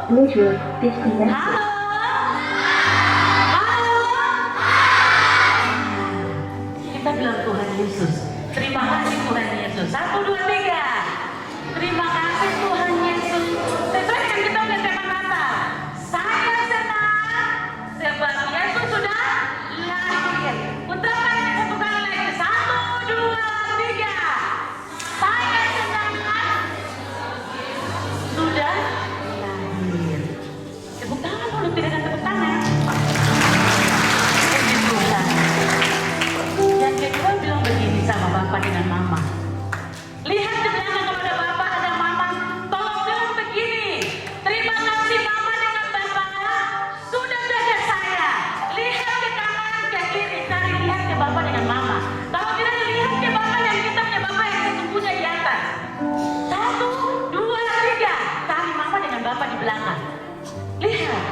Bluetooth disconnected. Kita bilang Tuhan Yesus. Terima kasih Tuhan Yesus. 1, 2, 3. Terima kasih Tuhan Yesus. Sesuai dengan kita udah tema Natal. Saya senang sebab Yesus sudah lahir. Putarkan yang satu kali lagi. 1, 2, 3. Saya senang sudah lahir. Tepuk tangan dulu, tidak ada tepuk tangan. Puji Tuhan. Yang kedua bilang begini sama Bapak dengan Mama. Lihat di belakang kalau ada Bapak, ada Mama. Tolong bilang begini. Terima kasih Mama dengan Bapak sudah jaga saya. Lihat ke kanan, ke kiri, cari lihat ke Bapak dengan Mama. Kalau tidak lihat ke Bapak yang hitamnya Bapak yang sesungguhnya di atas. 1, 2, 3. Cari Mama dengan Bapak di belakang. Lihat.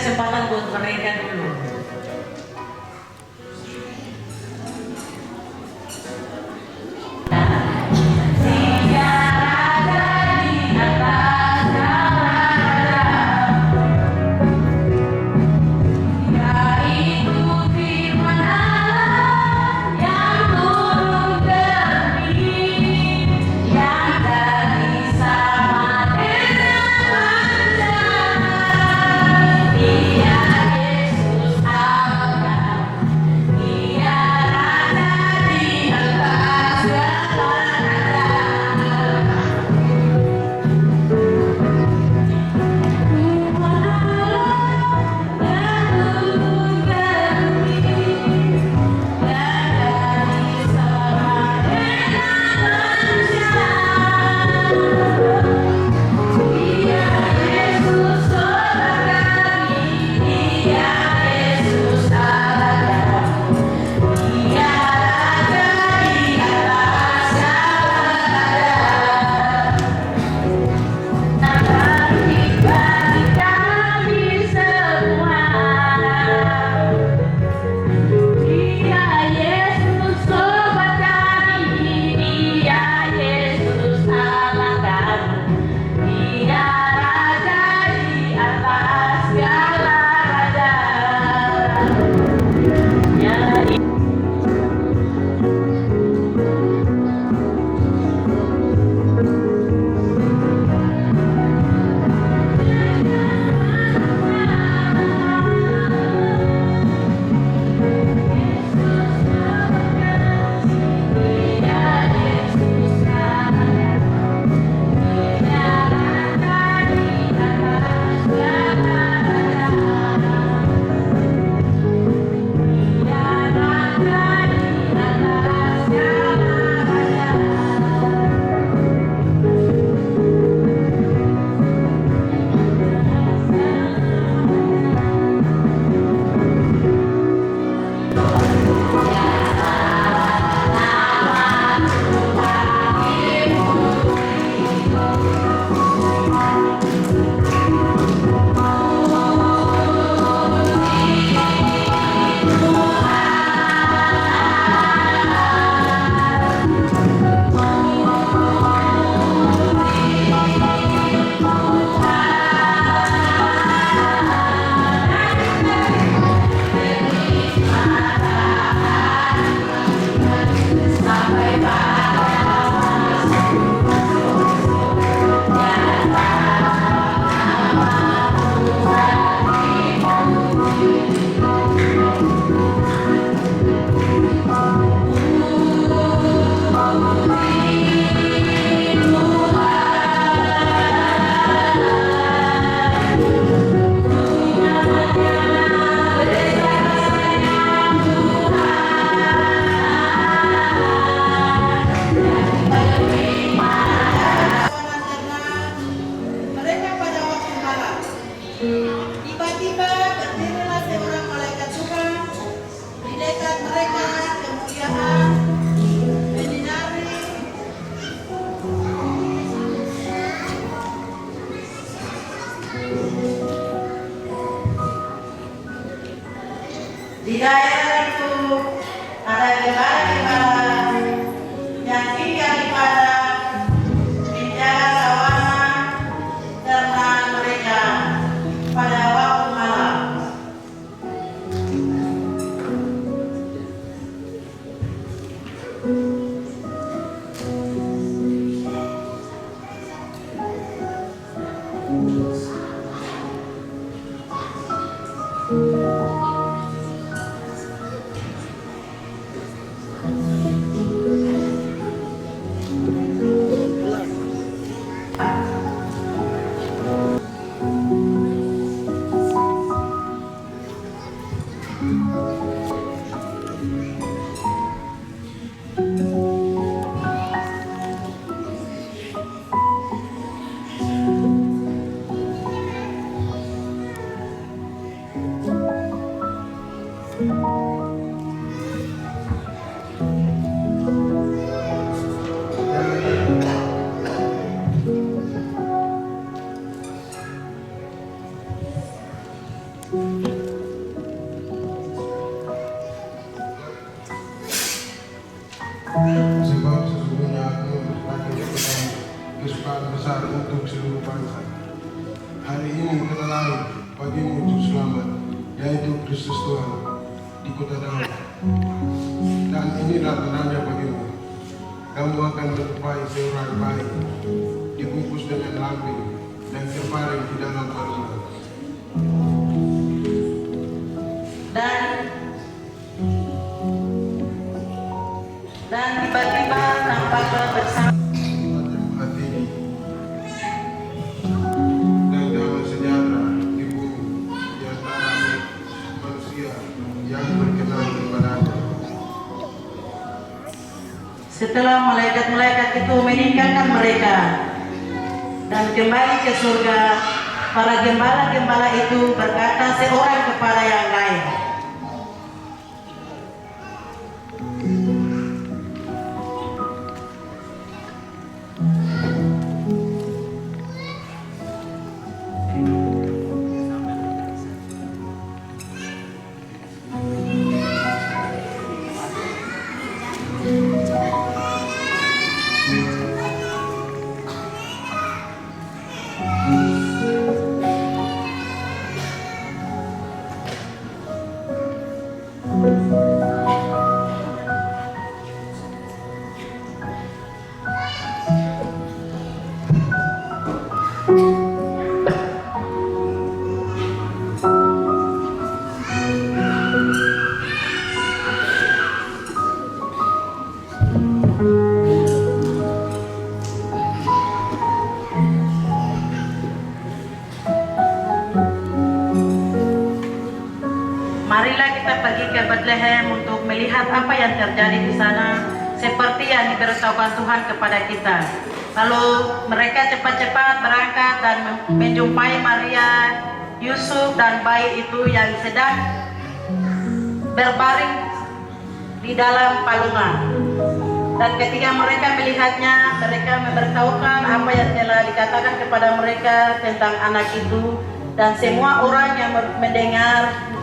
kesempatan buat mereka dulu. Tiba-tiba berdirilah seorang malaikat Tuhan di dekat mereka, kemuliaan menyinari di daerah itu. Ada gembala-gembala yang tinggal di padang menjaga kawanan ternak mereka pada waktu malam. Sebab sesungguhnya aku berkata kepada kesukaan besar untuk seluruh bangsa. Hari ini kata lain bagimu untuk selamat, yaitu Kristus Tuhan di kota Daud. Dan inilah tandanya bagimu. Kamu akan menjumpai seorang bayi, dibungkus dengan lambing dan terbaring di dalam palungan. Dan tiba-tiba nampaklah bersama Hati dan damai sejahtera di bumi di antara manusia yang berkenan kepadanya. setelah malaikat-malaikat itu meninggalkan mereka dan kembali ke surga, para gembala-gembala itu berkata seorang kepada yang lain, marilah kita pergi ke Bethlehem untuk melihat apa yang terjadi di sana, seperti yang diberitahukan Tuhan kepada kita. Lalu mereka cepat-cepat berangkat dan menjumpai Maria, Yusuf dan bayi itu yang sedang berbaring di dalam palungan. Dan ketika mereka melihatnya, mereka memberitahukan apa yang telah dikatakan kepada mereka tentang anak itu. Dan semua orang yang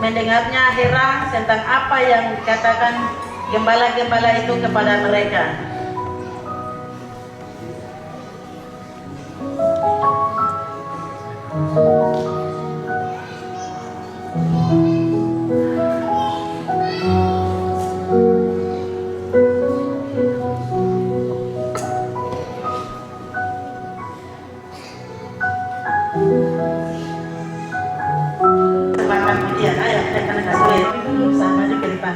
mendengarnya heran tentang apa yang dikatakan gembala-gembala itu kepada mereka. Kemudian, ayo, kita agak sulit. Bisa maju ke depan.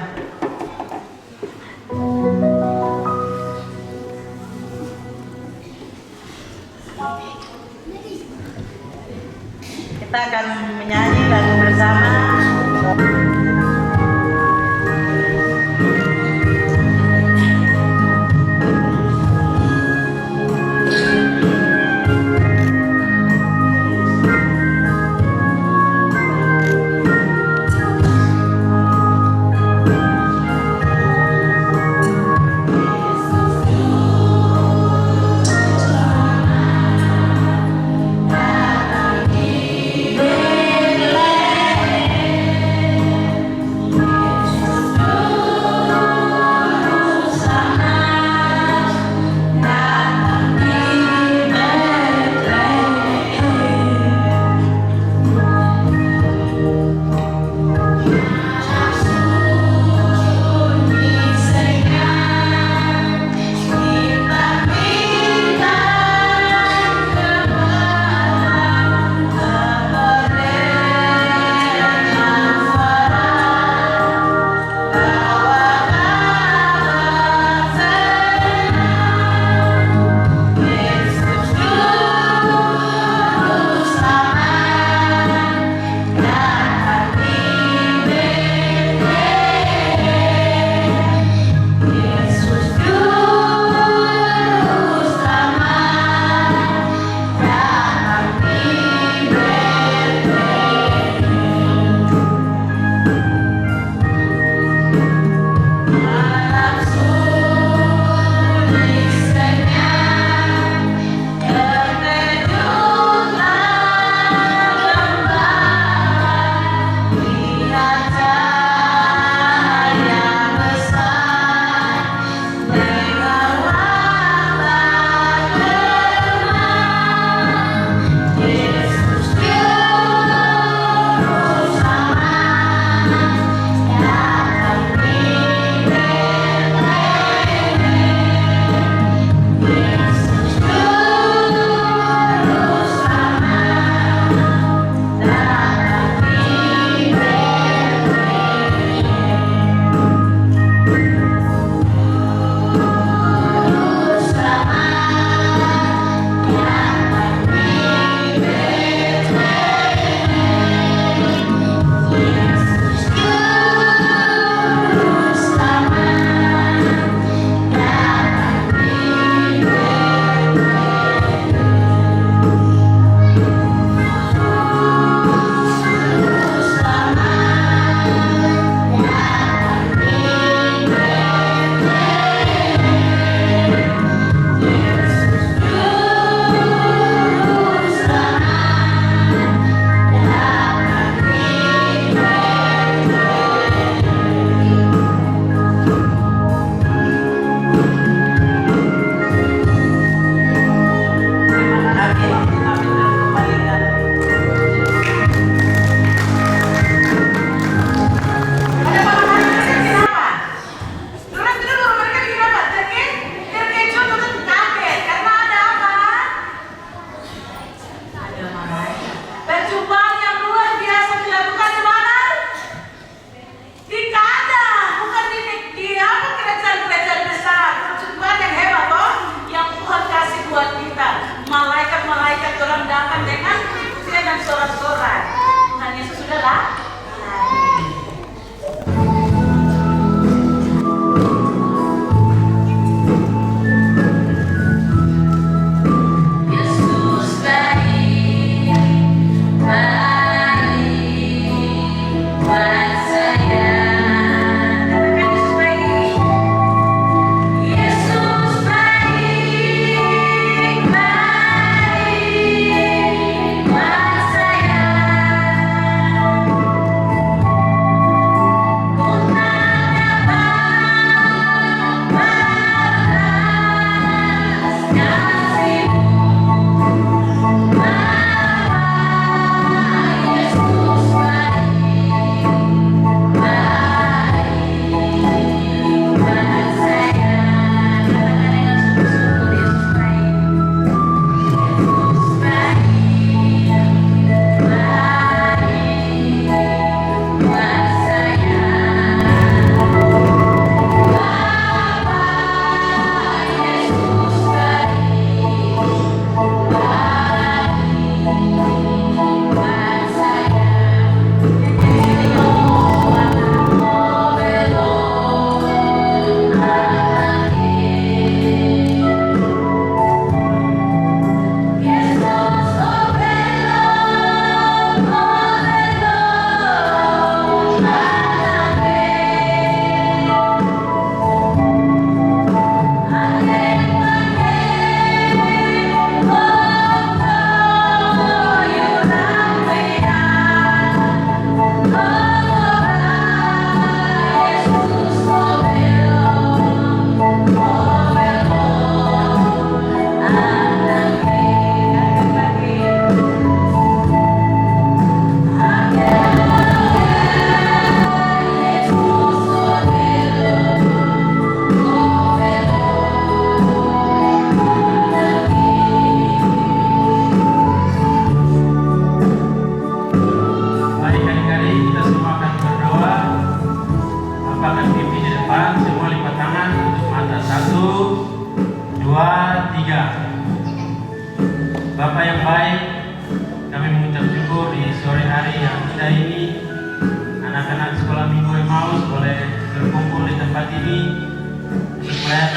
Kita akan menyanyi lagu bersama.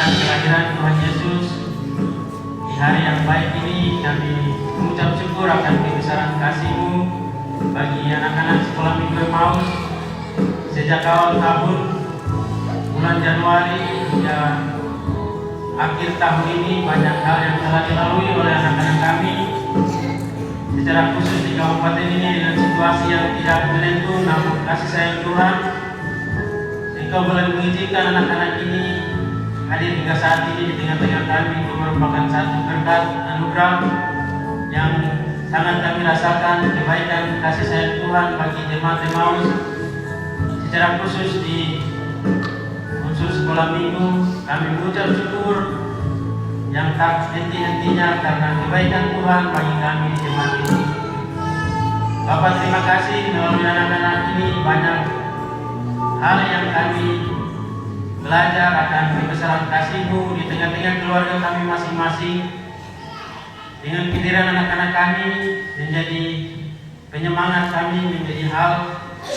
merayakan kelahiran Tuhan Yesus. Di hari yang baik ini kami mengucap syukur akan kebesaran kasih-Mu bagi anak-anak sekolah Minggu Emmaus sejak awal tahun bulan Januari hingga akhir tahun ini. Banyak hal yang telah dilalui oleh anak-anak kami, secara khusus di kabupaten ini dengan situasi yang tidak menentu, namun kasih sayang Tuhan Engkau boleh mengizinkan anak-anak ini hadir hingga saat ini di tengah-tengah kami. Itu merupakan satu berkat anugerah yang sangat kami rasakan, kebaikan kasih sayang Tuhan bagi jemaat Emmaus, secara khusus di unsur sekolah minggu. Kami mengucap syukur yang tak henti-hentinya karena kebaikan Tuhan bagi kami di jemaat ini. Bapak, terima kasih melalui anak-anak ini banyak hal yang kami belajar akan kebesaran kasih-Mu di tengah-tengah keluarga kami masing-masing. Dengan kehadiran anak-anak kami menjadi penyemangat kami, menjadi hal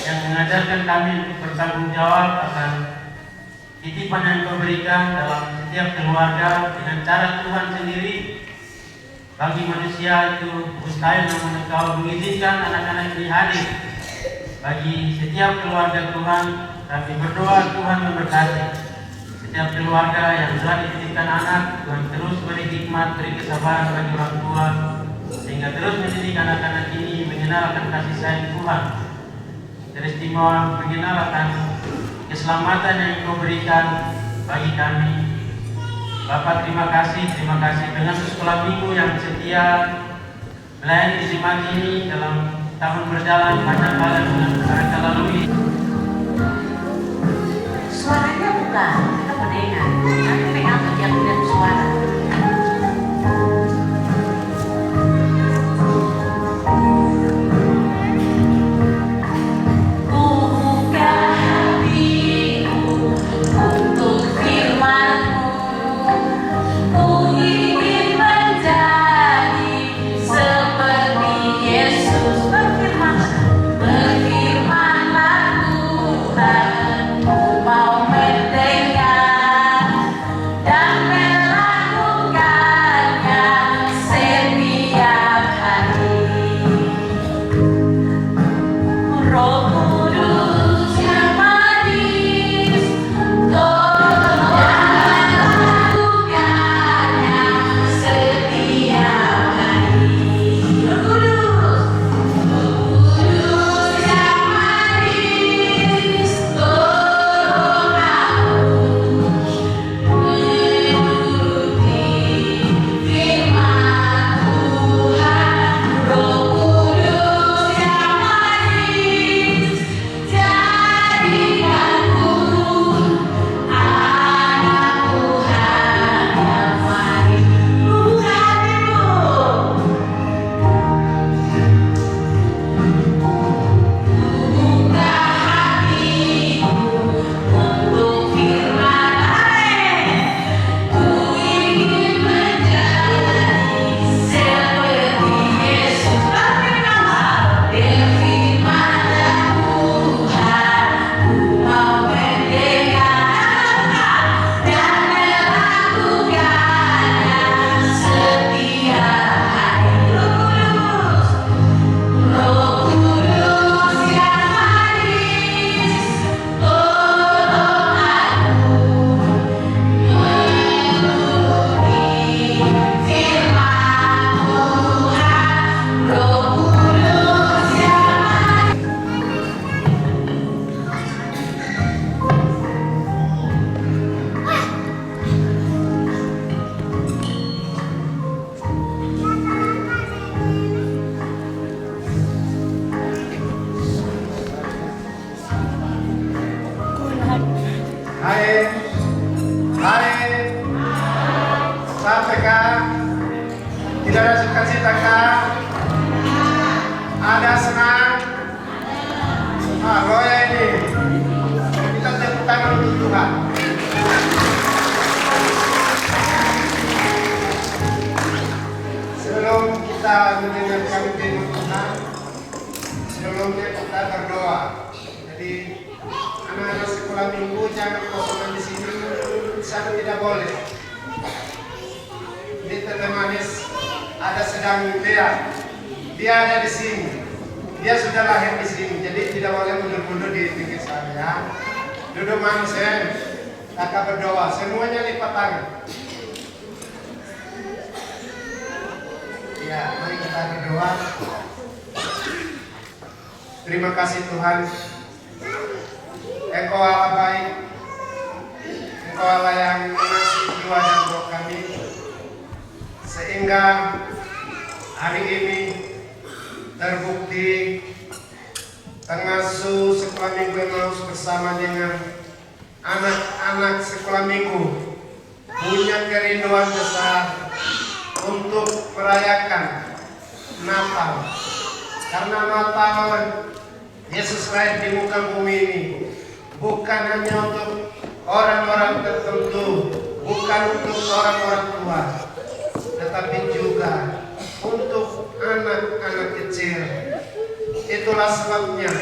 yang mengajarkan kami untuk bertanggung jawab akan titipan yang Kau berikan dalam setiap keluarga dengan cara Tuhan sendiri. Bagi manusia itu mustahil, namun Engkau mengizinkan anak-anak ini hadir. Bagi setiap keluarga Tuhan, kami berdoa Tuhan memberkati setiap keluarga yang telah dititipkan anak. Tuhan terus beri hikmat, beri kesabaran bagi orang tua, sehingga terus mendidik anak-anak ini mengenal akan kasih sayang Tuhan, teristimewa mengenal akan keselamatan yang Engkau berikan bagi kami. Bapak, terima kasih dengan sekolah minggu yang setia melayani di jemaat ini dalam tahun berjalan. Banyak hal yang mereka lalui. Suaranya bukan, kita mendengar. Nanti pengen yang lihat suara. Tidak ada sukacita kah? Ada senang? Roya ini kita tepuk tangan untuk Tuhan. Sebelum kita mendengarkan firman Tuhan, sebelumnya kita berdoa. Jadi anak-anak sekolah minggu jangan kosongan di sini. sana tidak boleh. Ini tete manis ada sedang dia ada di sini. Dia sudah lahir di sini, jadi tidak boleh mundur-mundur di pinggir sana ya. Duduk manis ya. Kakak berdoa, semuanya lipat tangan. Ya, mari kita berdoa. Terima kasih Tuhan. Engkau Allah baik. Engkau Allah yang mengasihi jiwa dan roh kami. Sehingga hari ini terbukti pengasuh sekolah minggu Emmaus bersama dengan anak-anak sekolah minggu punya kerinduan besar untuk merayakan Natal. Karena Natal Yesus lahir di muka bumi ini bukan hanya untuk orang-orang tertentu, bukan untuk orang-orang tua, tetapi juga untuk anak-anak kecil. Itulah sebabnya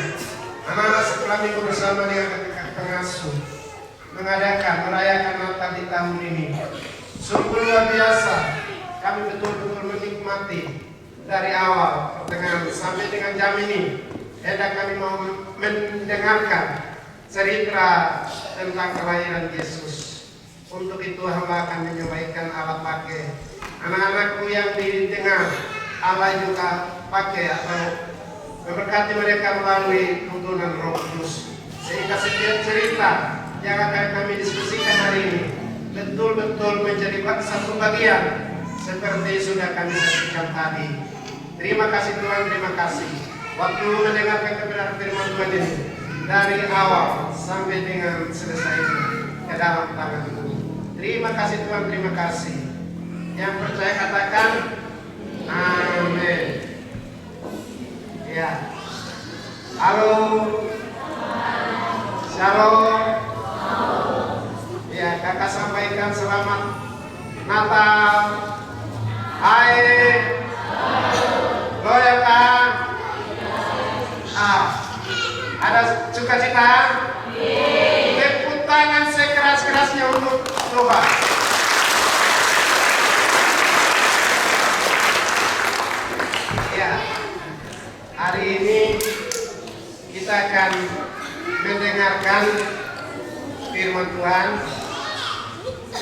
anak-anak sekolah minggu bersama dengan pengasuh merayakan Natal di tahun ini. Sungguh luar biasa. Kami betul-betul menikmati dari awal pertengahan sampai dengan jam ini. Hendak kami mau mendengarkan cerita tentang kelahiran Yesus. Untuk itu hamba akan menyampaikan Allah pakai anak-anakku yang didengar. Allah juga pakai atau memberkati mereka melalui tuntunan Roh Kudus. Sehingga setiap cerita yang akan kami diskusikan hari ini betul-betul menjadi satu bagian seperti sudah kami saksikan tadi. Terima kasih Tuhan, terima kasih. Waktu mendengarkan kebenaran firman Tuhan ini dari awal sampai dengan selesainya ke dalam tangan-Mu. Terima kasih Tuhan, terima kasih. Yang percaya katakan amin. Ya. Halo. Shalom. Ya, kakak sampaikan selamat Natal. Hai. Goyangkan. Ada sukacita? Tepuk tangan sekeras-kerasnya untuk Tuhan. Ya, hari ini kita akan mendengarkan firman Tuhan.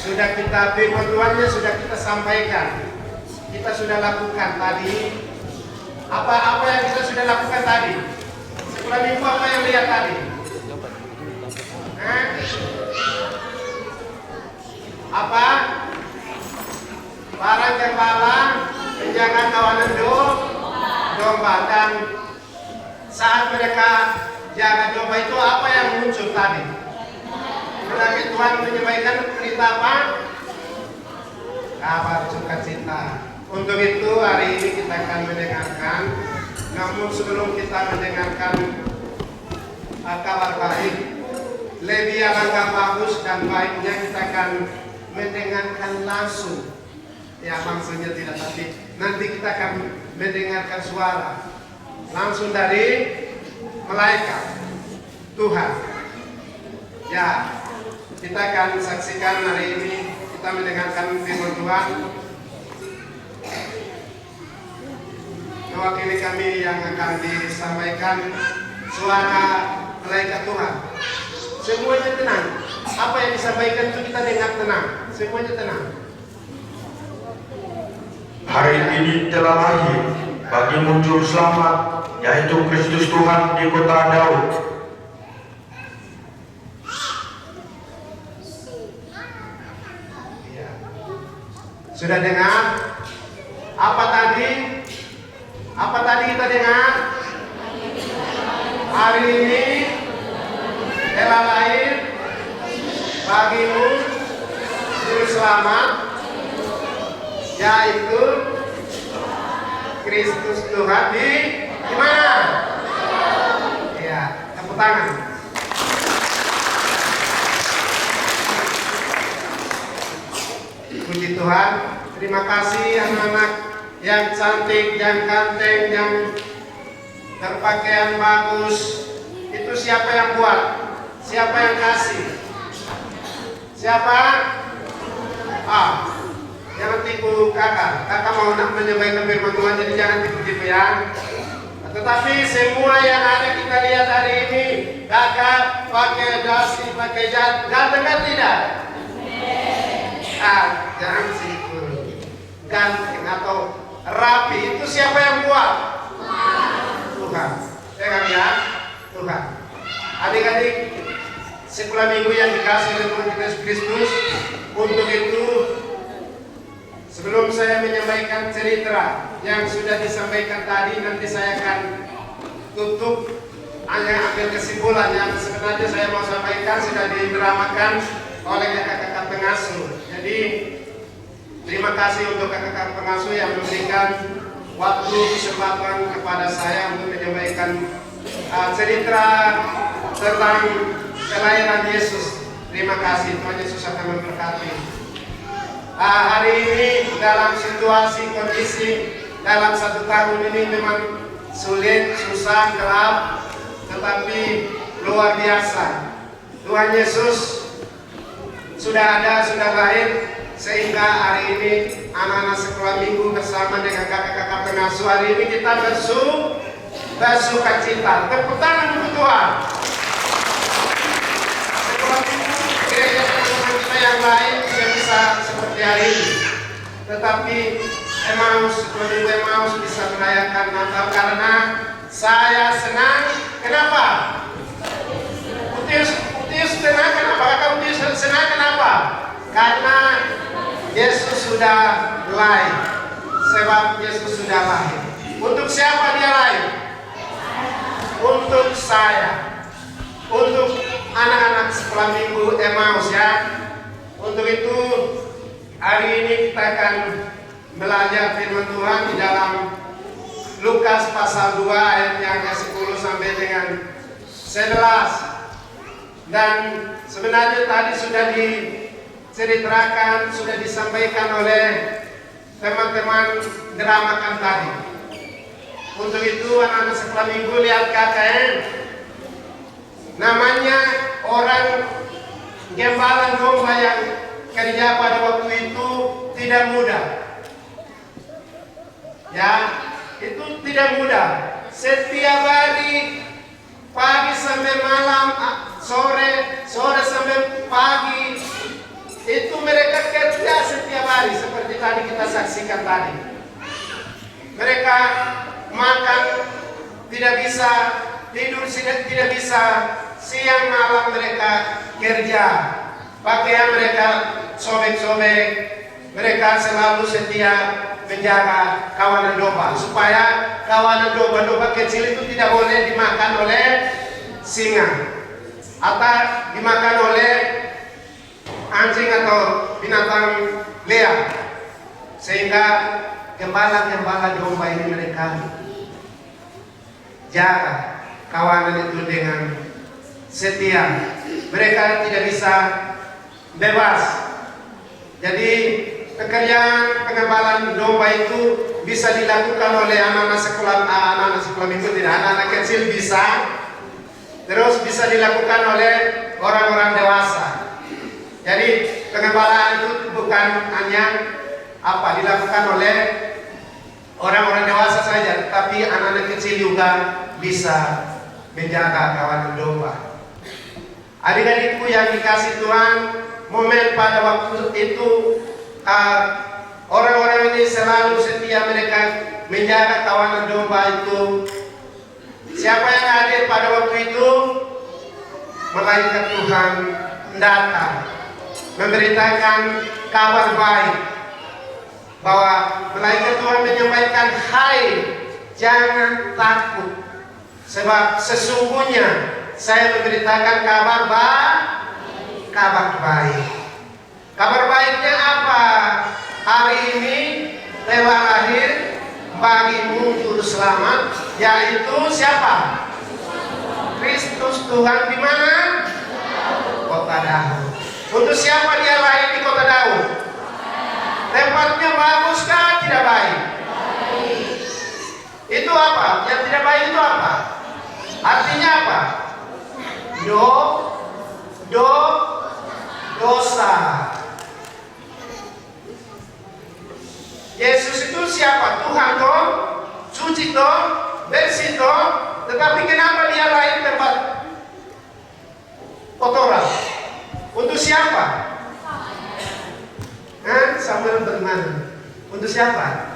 Firman Tuhannya sudah kita sampaikan. Kita sudah lakukan tadi. Apa yang kita sudah lakukan tadi? Sekolah minggu apa yang lihat tadi? Apa? Para gembala menjaga kawanan domba, dan saat mereka jaga domba itu apa yang muncul tadi? Menangis Tuhan menyampaikan berita apa? Kabar sukacita. Untuk itu hari ini kita akan mendengarkan. Namun sebelum kita mendengarkan kabar baik, lebih alangkah bagus dan baiknya kita akan mendengarkan langsung. Ya, maksudnya tidak, tapi nanti kita akan mendengarkan suara langsung dari malaikat Tuhan. Ya, kita akan saksikan hari ini kita mendengarkan firman Tuhan. Mewakili kami yang akan disampaikan suara malaikat Tuhan. Semuanya tenang. Apa yang disampaikan itu kita dengar tenang. Semuanya tenang. Hari ini telah lahir bagimu juru selamat, yaitu Kristus Tuhan di kota Daud. Ya. Sudah dengar? Apa tadi? Apa tadi kita dengar? Hari ini telah lahir bagimu juru selamat, yaitu Kristus Tuhan di mana? Ya, tepuk tangan. Puji Tuhan. Terima kasih anak-anak yang cantik, yang ganteng, yang berpakaian bagus. Itu siapa yang buat? Siapa yang kasih? Siapa? Jangan tipu kakak. Kakak mau nak menyampaikan firman Tuhan, jadi jangan tipu-tipu ya. Tetapi semua yang ada kita lihat hari ini, kakak pakai dasi, pakai ganteng tidak? Jangan situ. Ganteng atau rapi itu siapa yang buat? Tuhan. Dengar ya, Tuhan. Adik-adik, sekolah minggu yang dikasih oleh Tuhan kita Yesus Kristus, untuk itu sebelum saya menyampaikan cerita yang sudah disampaikan tadi, nanti saya akan tutup hanya ambil kesimpulan yang sebenarnya saya mau sampaikan sudah didramakan oleh kakak-kakak pengasuh. Jadi terima kasih untuk kakak-kakak pengasuh yang memberikan waktu kesempatan kepada saya untuk menyampaikan cerita tentang kelahiran Yesus. Terima kasih, Tuhan Yesus akan memberkati. Hari ini dalam situasi kondisi dalam 1 tahun ini memang sulit, susah, gelap, tetapi luar biasa. Tuhan Yesus sudah ada, sudah lahir, sehingga hari ini anak-anak sekolah minggu bersama dengan kakak-kakak pengasuh hari ini kita bersukacita. Tepuk tangan untuk Tuhan. Sekolah minggu gereja teman-teman kita yang lain tidak bisa seperti hari ini, tetapi sekolah minggu Emmaus bisa merayakan Natal karena saya senang. Kenapa? Utius senang kenapa? Kakak Utius senang kenapa? Karena Yesus sudah lahir. Sebab Yesus sudah lahir. Untuk siapa dia lahir? Untuk saya. Untuk anak-anak sekolah minggu Emmaus ya. Untuk itu hari ini kita akan belajar firman Tuhan di dalam Lukas pasal 2 ayat yang ke-10 sampai dengan 11. Dan sebenarnya tadi sudah diceritakan, sudah disampaikan oleh teman-teman dramakan tadi. Untuk itu anak-anak sekolah minggu lihat KKN, namanya orang gembala domba yang kerja pada waktu itu tidak mudah. Ya, itu tidak mudah. Setiap hari pagi sampai malam, sore sampai pagi, itu mereka kerja setiap hari seperti tadi kita saksikan tadi. Mereka makan tidak bisa, tidur tidak bisa, siang malam mereka kerja. Pakaian mereka sobek-sobek, mereka selalu setia menjaga kawanan domba supaya kawanan domba-domba kecil itu tidak boleh dimakan oleh singa atau dimakan oleh anjing atau binatang liar, sehingga gembala-gembala domba ini mereka jaga kawanan itu dengan setia. Mereka tidak bisa bebas. Jadi pekerjaan pengembalaan domba itu bisa dilakukan oleh anak-anak sekolah minggu, tidak, anak-anak kecil bisa, terus bisa dilakukan oleh orang-orang dewasa. Jadi pengembalaan itu bukan hanya dilakukan oleh orang-orang dewasa saja, tapi anak-anak kecil juga bisa menjaga kawanan domba. Adik-adikku yang dikasih Tuhan, momen pada waktu itu orang-orang ini selalu setia, mereka menjaga kawanan domba itu. Siapa yang hadir pada waktu itu? Malaikat Tuhan datang memberitakan kabar baik, bahwa malaikat Tuhan menyampaikan, hai, jangan takut, sebab sesungguhnya saya memberitakan kabar baik. Kabar baiknya apa? Hari ini telah lahir bagimu juru selamat, yaitu siapa? Kristus Tuhan. Di mana? Kota Daud. Untuk siapa dia lahir di Kota Daud? Tempatnya baguskah? Tidak baik. Itu apa? Yang tidak baik itu apa? Artinya apa? dosa. Yesus itu siapa? Tuhan toh, suci toh, bersih toh. Tetapi kenapa dia lahir tempat kotoran? Untuk siapa? Samuel bagaimana? Untuk siapa?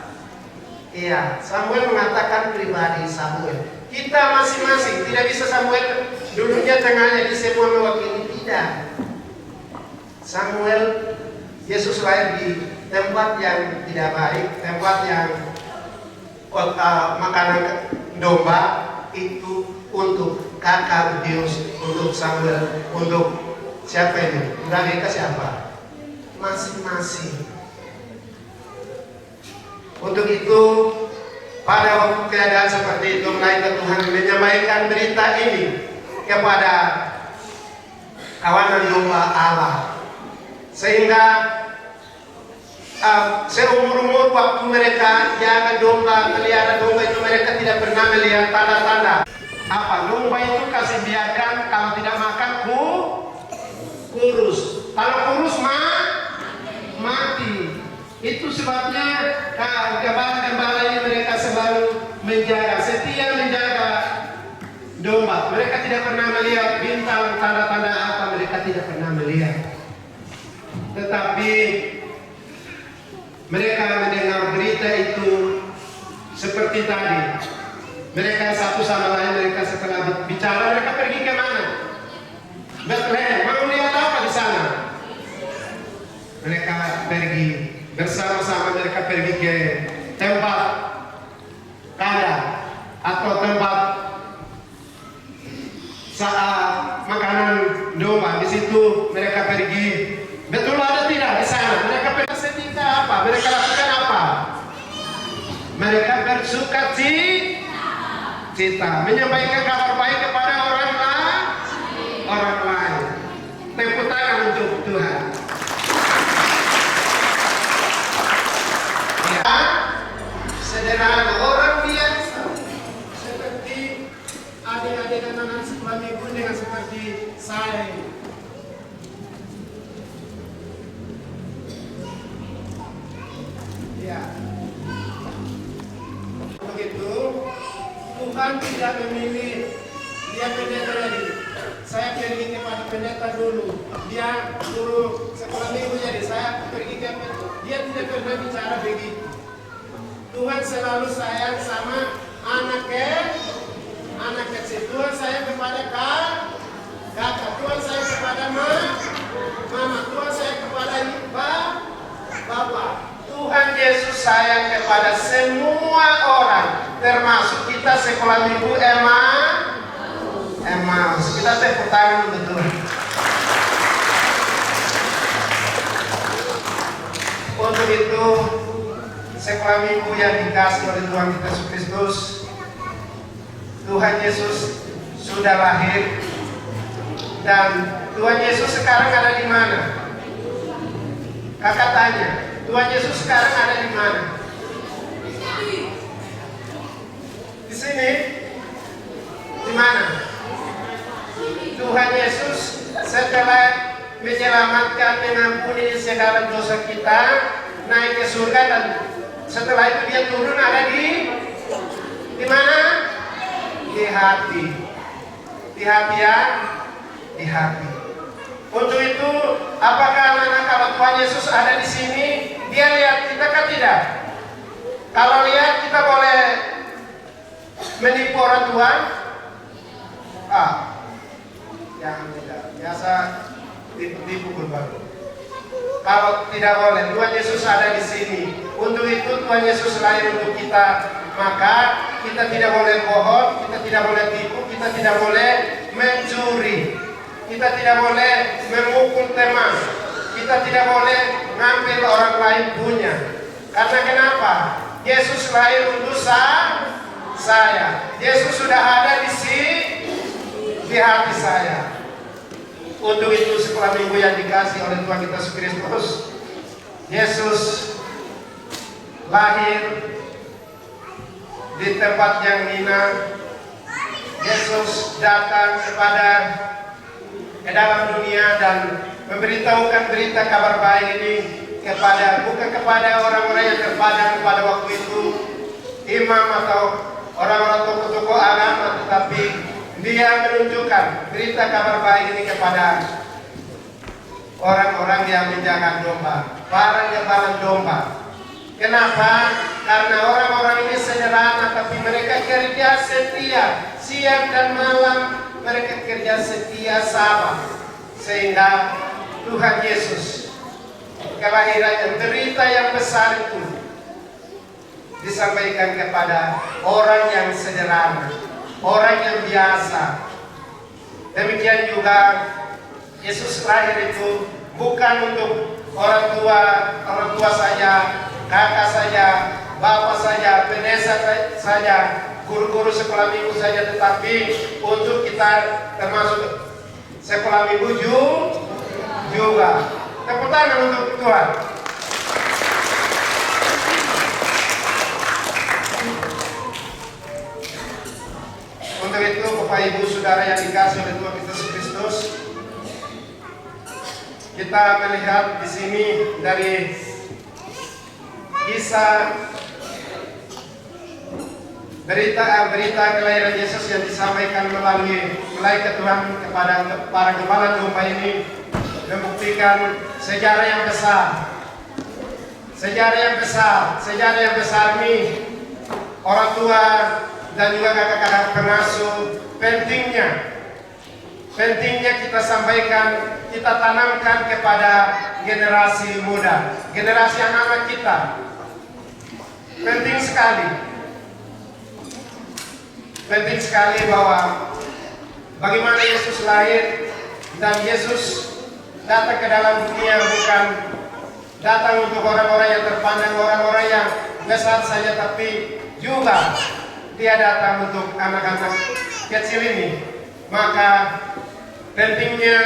Iya, Samuel mengatakan pribadi Samuel. Kita masing-masing, tidak bisa Samuel dulunya tengahnya di semua mewakili, tidak. Samuel, Yesus lahir di tempat yang tidak baik, tempat yang makanan domba itu untuk kakak Deus, untuk Samuel, untuk siapa ini? Mereka siapa? Masing-masing. Untuk itu, pada waktu keadaan seperti itu, malaikat Tuhan menyampaikan berita ini kepada kawanan domba Allah, sehingga seumur-umur waktu mereka jaga domba, melihara domba itu, mereka tidak pernah melihat tanda-tanda apa domba itu kasih biarkan, kalau tidak makan kurus, kalau kurus mati. Itu sebabnya gembala ini mereka selalu menjaga, setia menjaga domba. Mereka tidak pernah melihat bintang, tanda-tanda apa, mereka tidak pernah melihat. Tetapi mereka mendengar berita itu seperti tadi. Mereka satu sama lain, mereka setelah bicara, mereka pergi ke mana? Bethlehem. Mau lihat apa di sana? Mereka pergi bersama-sama, mereka pergi ke tempat kandang atau tempat saat makanan domba. Di situ mereka pergi. Betul ada tidak di sana? Mereka pergi setika apa? Mereka lakukan apa? Mereka bersuka cita, menyampaikan kabar baik kepada orang lain. Tepuk tangan untuk Tuhan. Ya, sederhana orang biasa, seperti adik-adik dan anak sekolah minggu dengan seperti saya. Ya, begitu. Tuhan tidak memilih dia pendeta tadi. Saya pergi kepada pendeta dulu. Dia dulu sekolah minggu, jadi saya pergi ke pendeta. Dia tidak pernah bicara begitu. Tuhan selalu sayang sama anak kecil. Tuhan sayang kepada kakak. Tuhan sayang kepada mama. Tuhan sayang kepada bapak. Tuhan Yesus sayang kepada semua orang, termasuk kita sekolah minggu Emmaus. Kita tepuk tangan betul. Untuk itu, sekolah minggu yang dikasih oleh Tuhan kita Yesus Kristus, Tuhan Yesus sudah lahir, dan Tuhan Yesus sekarang ada di mana? Kakak tanya, Tuhan Yesus sekarang ada di mana? Di sini? Di mana? Tuhan Yesus setelah menyelamatkan, mengampuni segala dosa kita, naik ke surga, dan setelah itu dia turun ada di mana? Di hati. Di hati ya? Di hati. Untuk itu, apakah anak-anak kalau Tuhan Yesus ada di sini, dia lihat kita kan tidak? Kalau lihat kita boleh menipu orang Tuhan? Jangan tidak. Biasa tipu berbalik. Kalau tidak boleh, Tuhan Yesus ada di sini. Untuk itu Tuhan Yesus lahir untuk kita. Maka kita tidak boleh bohong, kita tidak boleh tipu, kita tidak boleh mencuri. Kita tidak boleh memukul teman. Kita tidak boleh ngambil orang lain punya. Karena kenapa? Yesus lahir untuk saya. Yesus sudah ada di hati saya. Untuk itu sekolah minggu yang dikasih oleh Tuhan kita Yesus Kristus, Yesus lahir di tempat yang hina. Yesus datang ke dalam dunia dan memberitahukan berita kabar baik ini bukan kepada orang-orang yang terpandang pada waktu itu, imam atau orang-orang tokoh-tokoh agama, tetapi dia menunjukkan berita kabar baik ini kepada orang-orang yang menjaga domba, para gembala domba. Kenapa? Karena orang-orang ini sederhana, tapi mereka kerja setia, siang dan malam mereka kerja setia sabar, sehingga Tuhan Yesus kelahirannya, berita yang besar itu disampaikan kepada orang yang sederhana, orang yang biasa. Demikian juga Yesus lahir itu bukan untuk orang tua saja, kakak saja, bapak saja, pendeta saja, guru-guru sekolah minggu saja, tetapi untuk kita termasuk sekolah minggu juga. Tepuk tangan untuk Tuhan. Untuk itu, Bapak Ibu Saudara yang dikasihi oleh Tuhan Yesus Kristus, kita melihat di sini dari kisah berita kelahiran Yesus yang disampaikan melalui malaikat Tuhan kepada para gembala domba ini membuktikan sejarah yang besar. Sejarah yang besar ini orang tua dan juga kakak-kakak pengasuh pentingnya kita sampaikan, kita tanamkan kepada generasi muda, generasi anak-anak kita. Penting sekali bahwa bagaimana Yesus lahir, dan Yesus datang ke dalam dunia bukan datang untuk orang-orang yang terpandang, orang-orang yang besar saja, tapi juga dia datang untuk anak-anak kecil ini. Maka pentingnya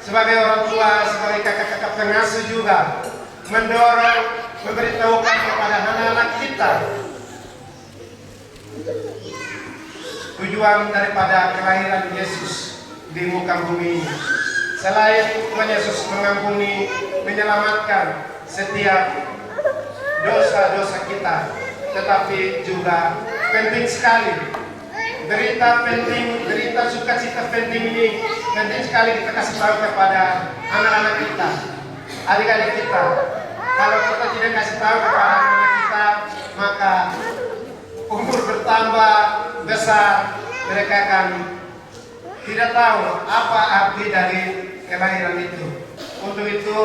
sebagai orang tua, sebagai kakak-kakak pengasuh juga mendorong, memberitahukan kepada anak-anak kita tujuan daripada kelahiran Yesus di muka bumi ini. Selain Tuhan Yesus mengampuni, menyelamatkan setiap dosa-dosa kita, tetapi juga penting sekali berita sukacita penting ini, penting sekali kita kasih tahu kepada anak-anak kita, adik-adik kita. Kalau kita tidak kasih tahu kepada anak-anak kita, maka umur bertambah besar, mereka akan tidak tahu apa arti dari kelahiran itu. Untuk itu,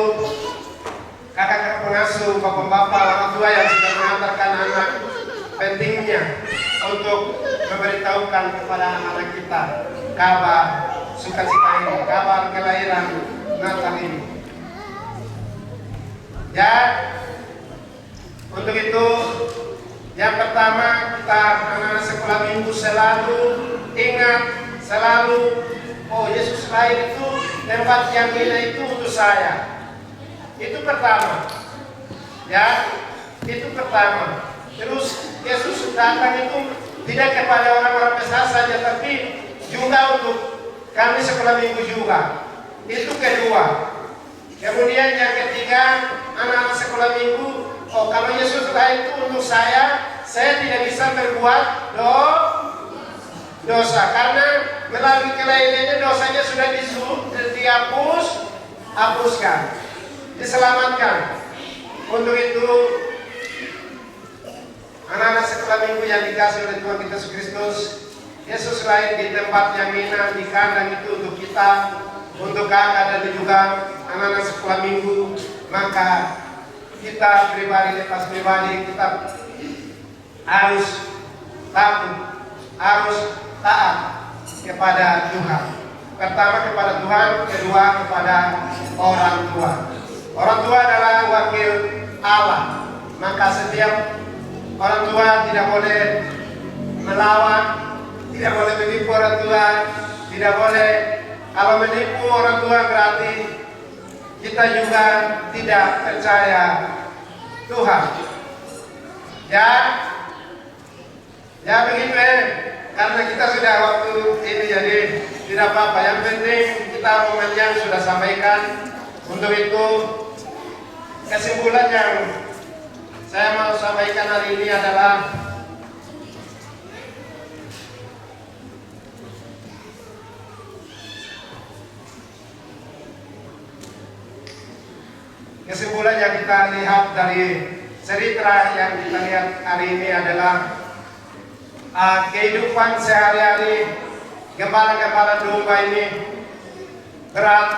kakak-kakak pengasuh, bapak-bapak, orang tua yang sudah mengantarkan anak, pentingnya untuk memberitahukan kepada anak-anak kita kabar sukacita ini, kabar kelahiran Natal ini. Ya, untuk itu yang pertama, kita anak-anak sekolah minggu selalu ingat, oh Yesus lahir itu, tempat yang ini itu untuk saya. Itu pertama. Ya, itu pertama. Terus Yesus datang itu tidak kepada orang-orang besar saja, tapi juga untuk kami sekolah minggu juga. Itu kedua. Kemudian yang ketiga, anak-anak sekolah minggu, oh kalau Yesus lahir itu untuk saya tidak bisa berbuat dosa, karena melalui kelahirannya dosanya sudah dihapuskan, diselamatkan. Untuk itu, anak-anak sekolah minggu yang dikasih oleh Tuhan kita Yesus Kristus, Yesus lahir di tempat yang indah, di kandang itu untuk kita, untuk kakak dan juga anak-anak sekolah minggu. Maka kita pribadi, lepas pribadi, kita harus takut, harus taat kepada Tuhan. Pertama kepada Tuhan, kedua kepada orang tua. Orang tua adalah wakil Allah. Maka setiap orang tua tidak boleh melawan, tidak boleh menipu orang tua, tidak boleh. Kalau menipu orang tua berarti kita juga tidak percaya Tuhan. Ya begitu ya. Karena kita sudah waktu ini, jadi tidak apa-apa. Yang penting kita momen yang sudah sampaikan. Untuk itu, kesimpulan yang saya mau sampaikan hari ini adalah kesimpulan yang kita lihat dari cerita yang kita lihat hari ini adalah kehidupan sehari-hari gembala-gembala domba ini berat,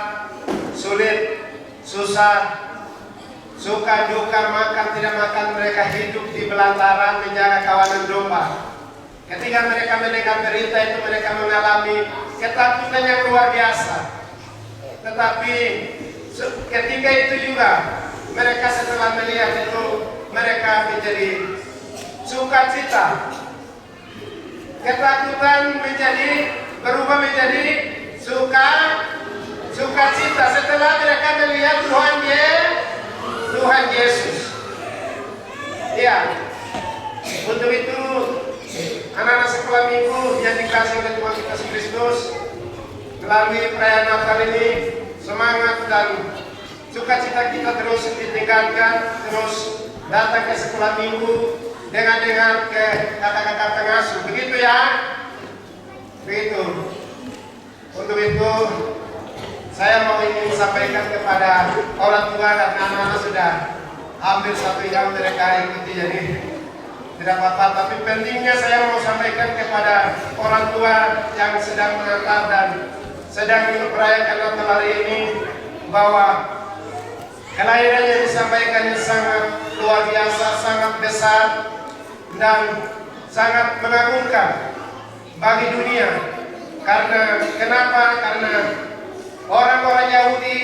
sulit, susah, suka duka, makan tidak makan, mereka hidup di belantara menjaga kawanan domba. Ketika mereka mendengar berita itu, mereka mengalami ketakutan yang luar biasa. Tetapi ketika itu juga mereka setelah melihat itu, mereka menjadi sukacita. Ketakutan berubah menjadi sukacita setelah mereka melihat Tuhan Yesus. Ya, untuk itu anak-anak sekolah minggu yang dikasih oleh Tuhan Yesus Kristus, melalui perayaan Natal ini, semangat dan sukacita kita terus ditingkatkan, terus datang ke sekolah minggu dengan ke kakak-kakak pengasuh. Begitu ya? Begitu. Untuk itu saya mau ingin sampaikan kepada orang tua dan anak-anak sudah hampir 1 jam mereka ikuti, jadi tidak apa-apa. Tapi pentingnya saya mau sampaikan kepada orang tua yang sedang mengantar dan sedang merayakan Natal hari ini, bahwa kelahiran yang disampaikannya sangat luar biasa, sangat besar dan sangat mengagumkan bagi dunia. Kenapa? Karena orang-orang Yahudi,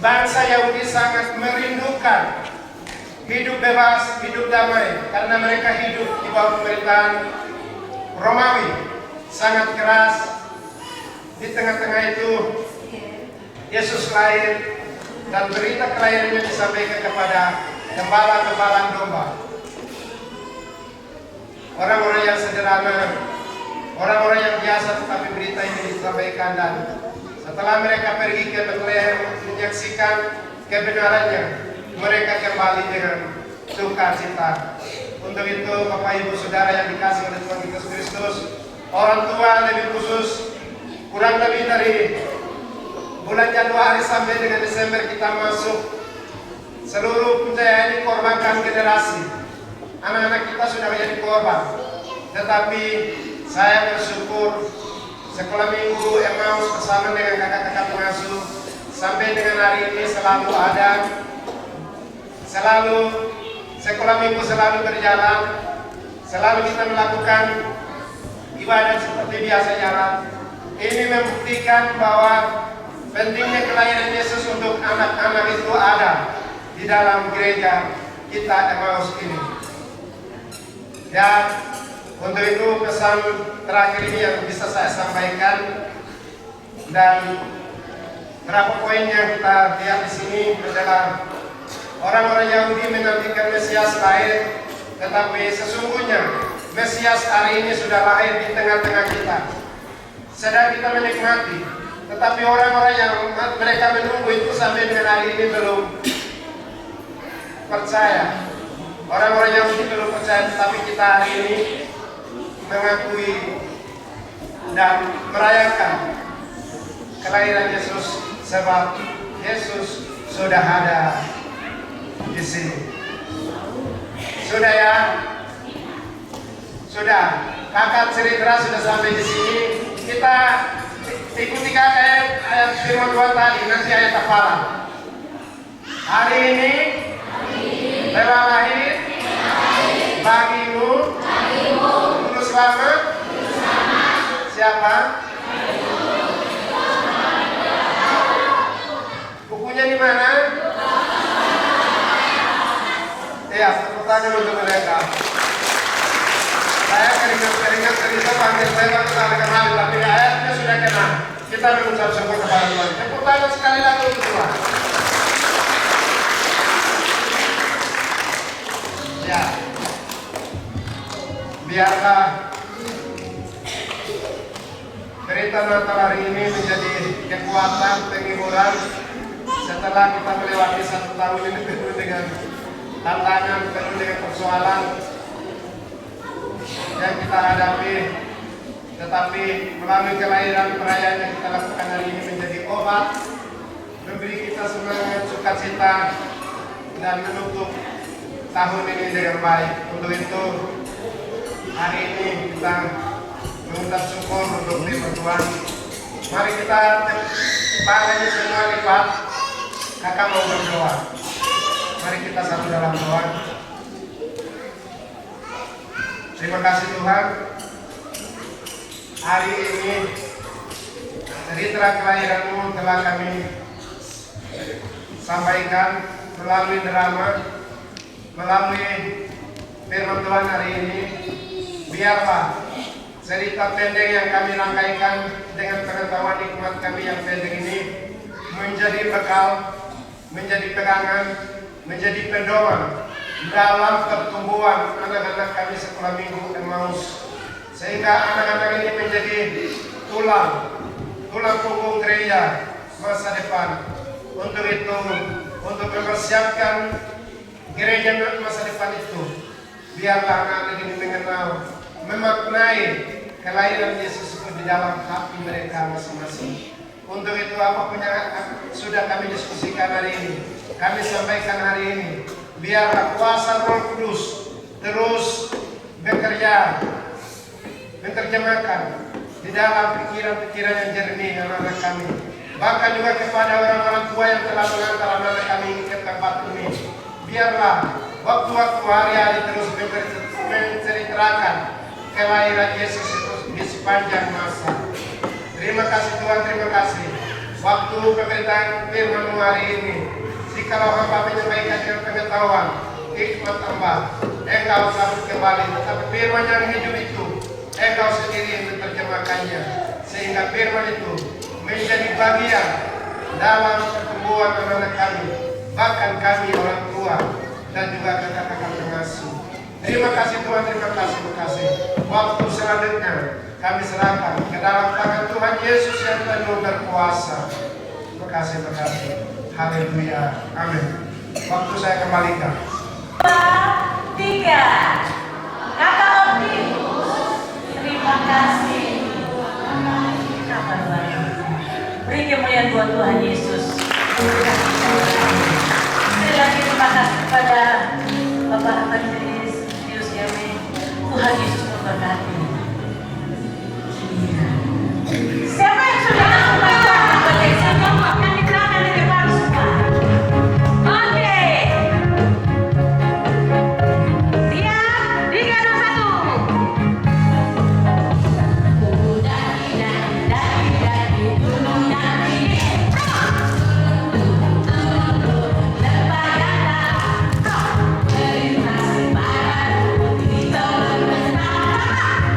bangsa Yahudi sangat merindukan hidup bebas, hidup damai, karena mereka hidup di bawah pemerintahan Romawi sangat keras. Di tengah-tengah itu Yesus lahir dan berita kelahirannya disampaikan kepada gembala-gembala domba. Orang-orang yang sederhana, orang-orang yang biasa, tetapi berita ini disampaikan, dan setelah mereka pergi ke Bethlehem menyaksikan kebenarannya, mereka kembali dengan sukacita. Untuk itu, Bapak Ibu Saudara yang dikasih oleh Tuhan Yesus Kristus, orang tua lebih khusus, kurang lebih dari bulan Januari sampai dengan Desember kita masuk, seluruh pencahayaan dikorbankan generasi. Anak-anak kita sudah menjadi korban. Tetapi saya bersyukur sekolah minggu Emmaus bersama dengan kakak-kakak pengasuh sampai dengan hari ini selalu ada, selalu sekolah minggu selalu berjalan, selalu kita melakukan ibadah seperti biasa jalan. Ini membuktikan bahwa pentingnya kelahiran Yesus untuk anak-anak itu ada di dalam gereja kita Emmaus ini. Dan untuk itu pesan terakhir ini yang bisa saya sampaikan, dan berapa poin yang kita lihat di sini adalah orang-orang Yahudi menantikan Mesias lahir, tetapi sesungguhnya Mesias hari ini sudah lahir di tengah-tengah kita. Sedang kita menikmati, tetapi orang-orang yang mereka menunggu itu sampai dengan hari ini belum percaya. Orang-orang yang belum percaya, tetapi kita hari ini mengakui dan merayakan kelahiran Yesus, sebab Yesus sudah ada di sini. Sudah ya? Sudah. Kakak cerita sudah sampai di sini. Kita ikuti kakak ayat firman Tuhan tadi, nanti ayat hafalan. Hari ini telah lahir bagimu Juru Selamat. Siapa? Bukunya di mana? Ya, tepuk tangan untuk mereka. Saya keringat cerita panggil saya waktu saya kenal, tapi ayatnya sudah kenal. Kita mengucap syukur kepada Tuhan. Tepuk tangan sekali lagi untuk Tuhan. Ya, biarlah berita Natal hari ini menjadi kekuatan, penghiburan, setelah kita melewati 1 tahun ini penuh dengan tantangan, penuh dengan persoalan yang kita hadapi, tetapi melalui kelahiran perayaan yang kita lakukan hari ini menjadi obat, memberi kita semangat, sukacita, dan menutup tahun ini dengan baik. Untuk itu hari ini kita mengucap syukur untuk firman Tuhan. Mari kita tangannya semua lipat. Kakak mau berdoa. Mari kita satu dalam doa. Terima kasih Tuhan. Hari ini cerita kelahiran-Mu telah kami sampaikan melalui drama, melalui firman Tuhan hari ini. Biarlah cerita pendek yang kami rangkaikan dengan pengetahuan hikmat kami yang pendek ini menjadi bekal, menjadi pegangan, menjadi pedoman dalam pertumbuhan anak-anak kami sekolah minggu Emmaus, sehingga anak-anak ini menjadi tulang punggung gereja masa depan. Untuk itu, untuk mempersiapkan gereja masa depan itu, biarlah anak-anak ini mengenal, memaknai kelahiran Yesus itu di dalam hati mereka masing-masing. Untuk itu apapun yang sudah kami diskusikan hari ini, kami sampaikan hari ini, biarlah kuasa Roh Kudus terus bekerja, menerjemahkan di dalam pikiran-pikiran yang jernih anak-anak kami. Bahkan juga kepada orang-orang tua yang telah mengantar anak-anak kami ke tempat ini, biarlah waktu-waktu hari-hari terus menceritakan kelahiran Yesus itu di sepanjang masa. Terima kasih Tuhan, terima kasih. Waktu pemberitaan firman-Mu hari ini, jikalau hamba menyampaikan dengan pengetahuan, hikmat Hamba, Engkau sambut kembali. Tetapi firman yang hidup itu, Engkau sendiri yang menerjemahkannya, sehingga firman itu menjadi bagian dalam pertumbuhan anak-anak kami, bahkan kami orang tua dan juga kakak-kakak pengasuh. Terima kasih Tuhan, terima kasih. Waktu selanjutnya kami serahkan ke dalam tangan Tuhan Yesus yang penuh berkuasa. Terima kasih. Haleluya. Amin. Waktu saya kembalikan. 3. Kakak Optimus, terima kasih. Kabar baik. Beri kemuliaan buat Tuhan Yesus. Sekali lagi terima kasih kepada Bapak Evangelis Dius Yame. Tuhan Yesus memberkati. Siapa yang sudah membaca bagaimana akan diterangkan di depan semua? Oke. Siap, 3, 2, 1. Dari gunung dari lembaga melintasi barat, kita bersama.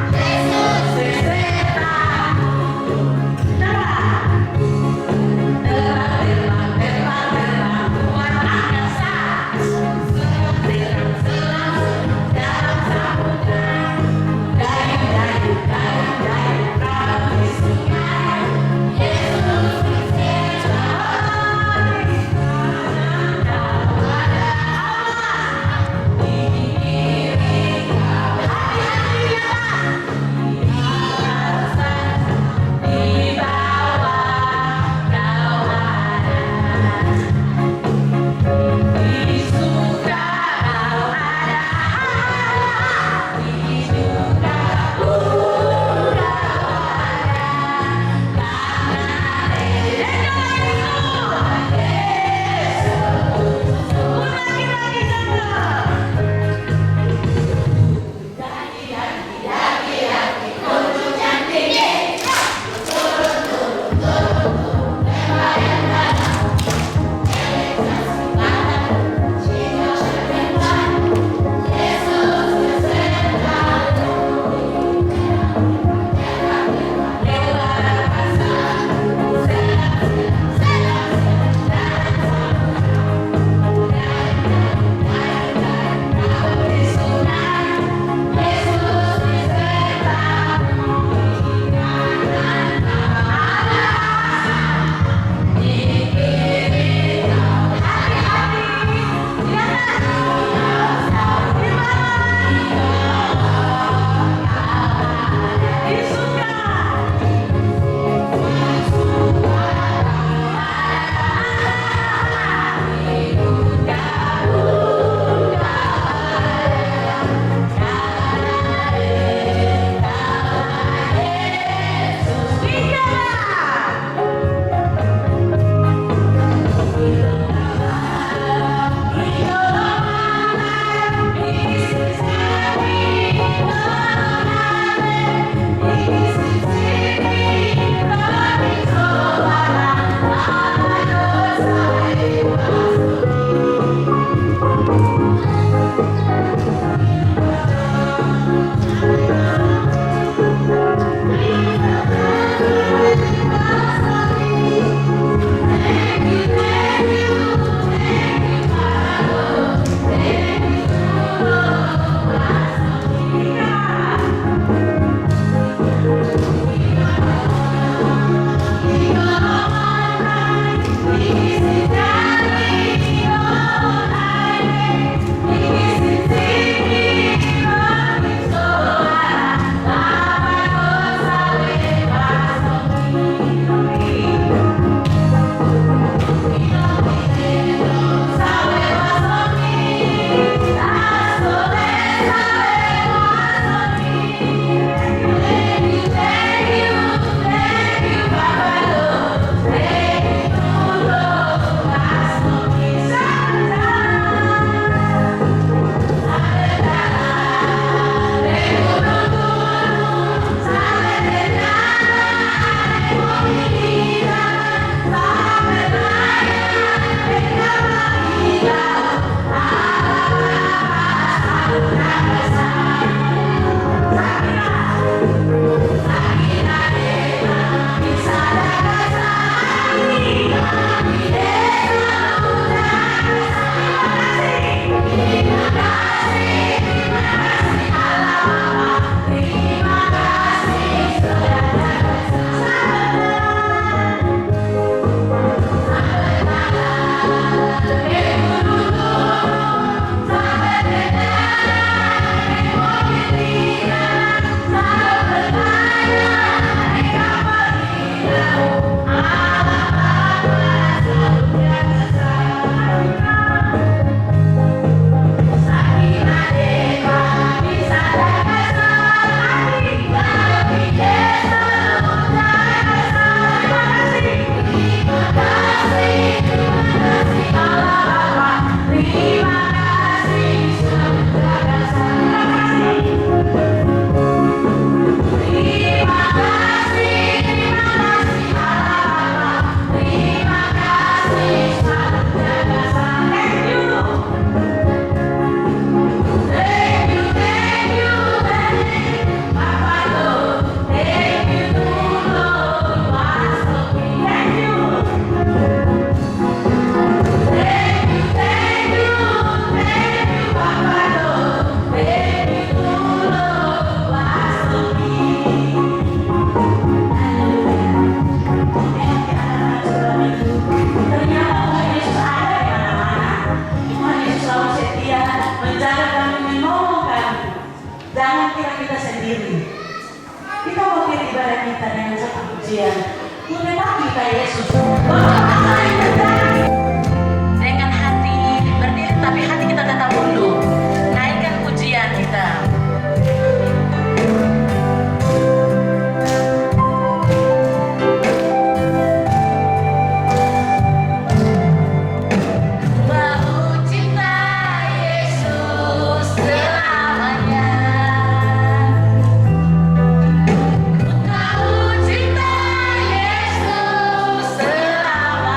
Mengenal kita Yesus. Bahwa apa yang terjadi dengan hati berdiri, tapi hati kita tetap mundur. Naikkan pujian kita. Baru cinta Yesus selamanya. Kau cinta Yesus selamanya.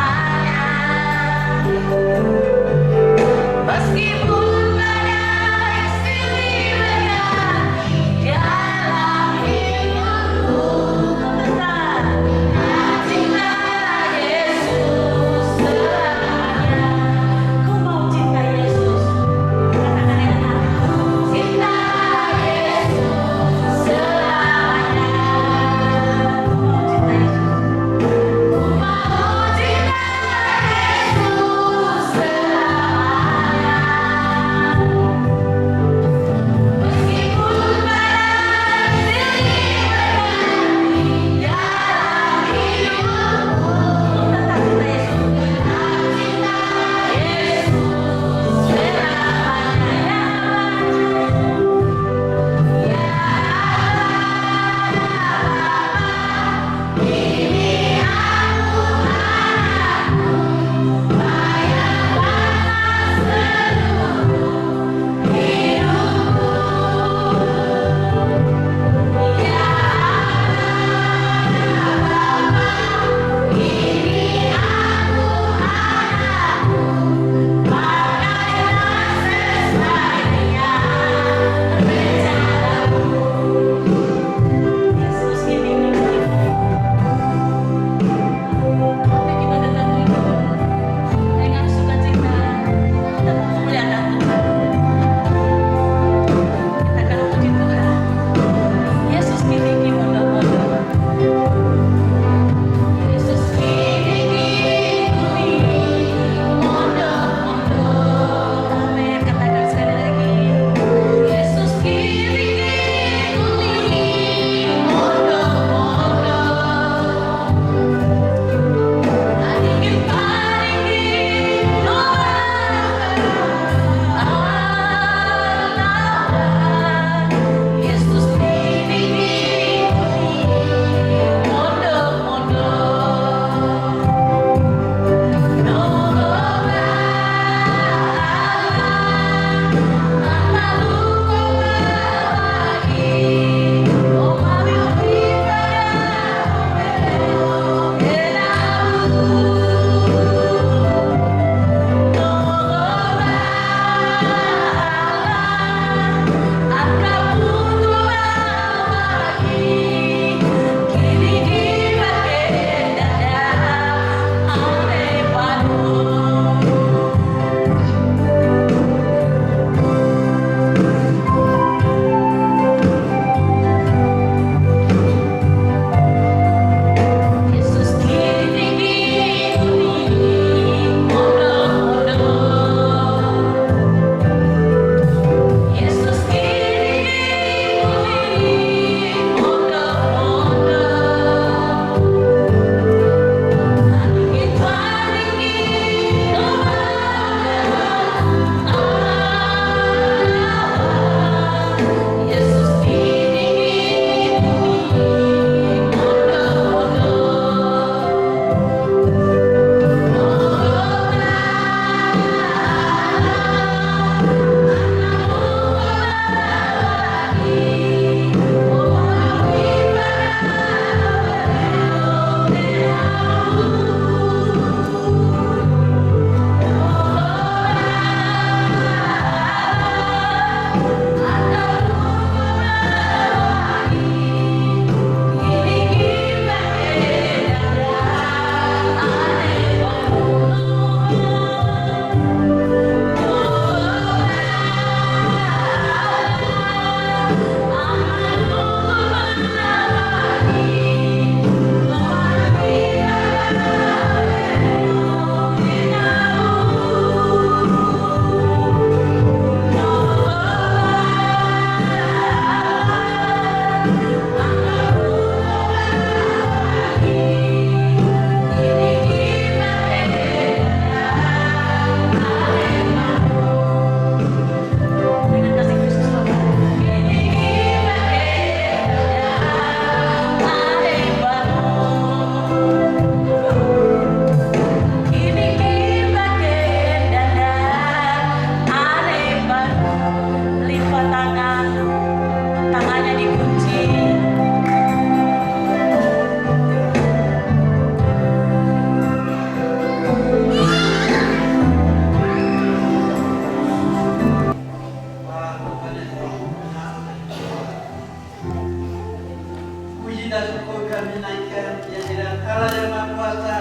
Allah yang Maha Kuasa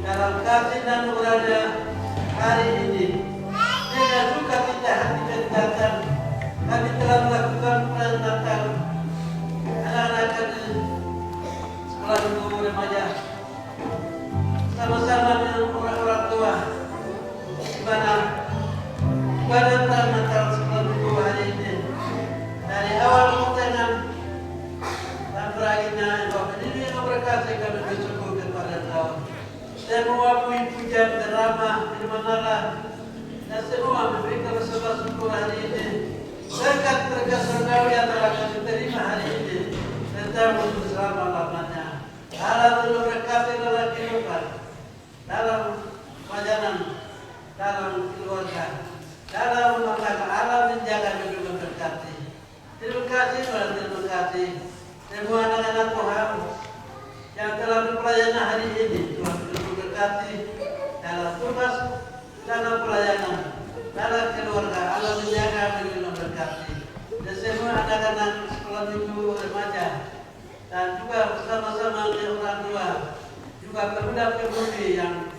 dalam kasih dan nurani hari ini. Dengan suka cita hati dan datang, kami telah melakukan perayaan Natal anak-anak kami sekolah minggu remaja sama-sama dengan orang tua, di mana ibadah perayaan Natal sekolah minggu hari ini dari awal pertengahan dan berakhirnya ini memberkati kami bersyukur kepada Engkau. Semua puji-pujian drama firman Allah dan semua memberikan rasa syukur hari ini. Berkat surgawi yang telah kami terima hari ini tentang untuk selama-lamanya. Allah memberkati dalam kehidupan, dalam pelajaran, dalam keluarga, dalam rumah tangga. Allah menjaga dan memberkati. Terima kasih, terima kasih. Semua anak-anak Tuhan yang telah berpelayanan hari ini, Tuhan memberkati dalam tugas, dalam pelayanan, dalam keluarga. Allah menjaga dan memberkati. Dan semua anak-anak sekolah minggu remaja dan juga bersama-sama dengan orang tua, juga pemuda-pemudi yang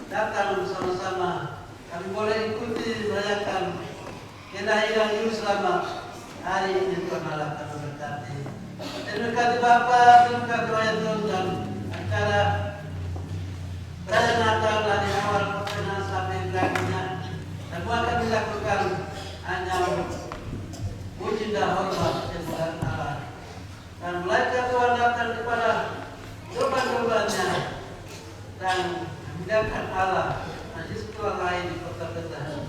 datang bersama-sama. Kami boleh ikuti merayakan kelahiran Yesus selamat hari ini. Tuhan Allah akan memberkati. Terima kasih Bapa, terima kasih Ayah Tuhan dan acara perayaan Natal dari awal pertengahan sampai berakhirnya. Semua akan dilakukan hanya puji dan hormat kepada Allah. Dan malaikat Tuhan datang kepada korban-korbannya dan membiarkan Allah dan di sekolah lain di kota Betlehem.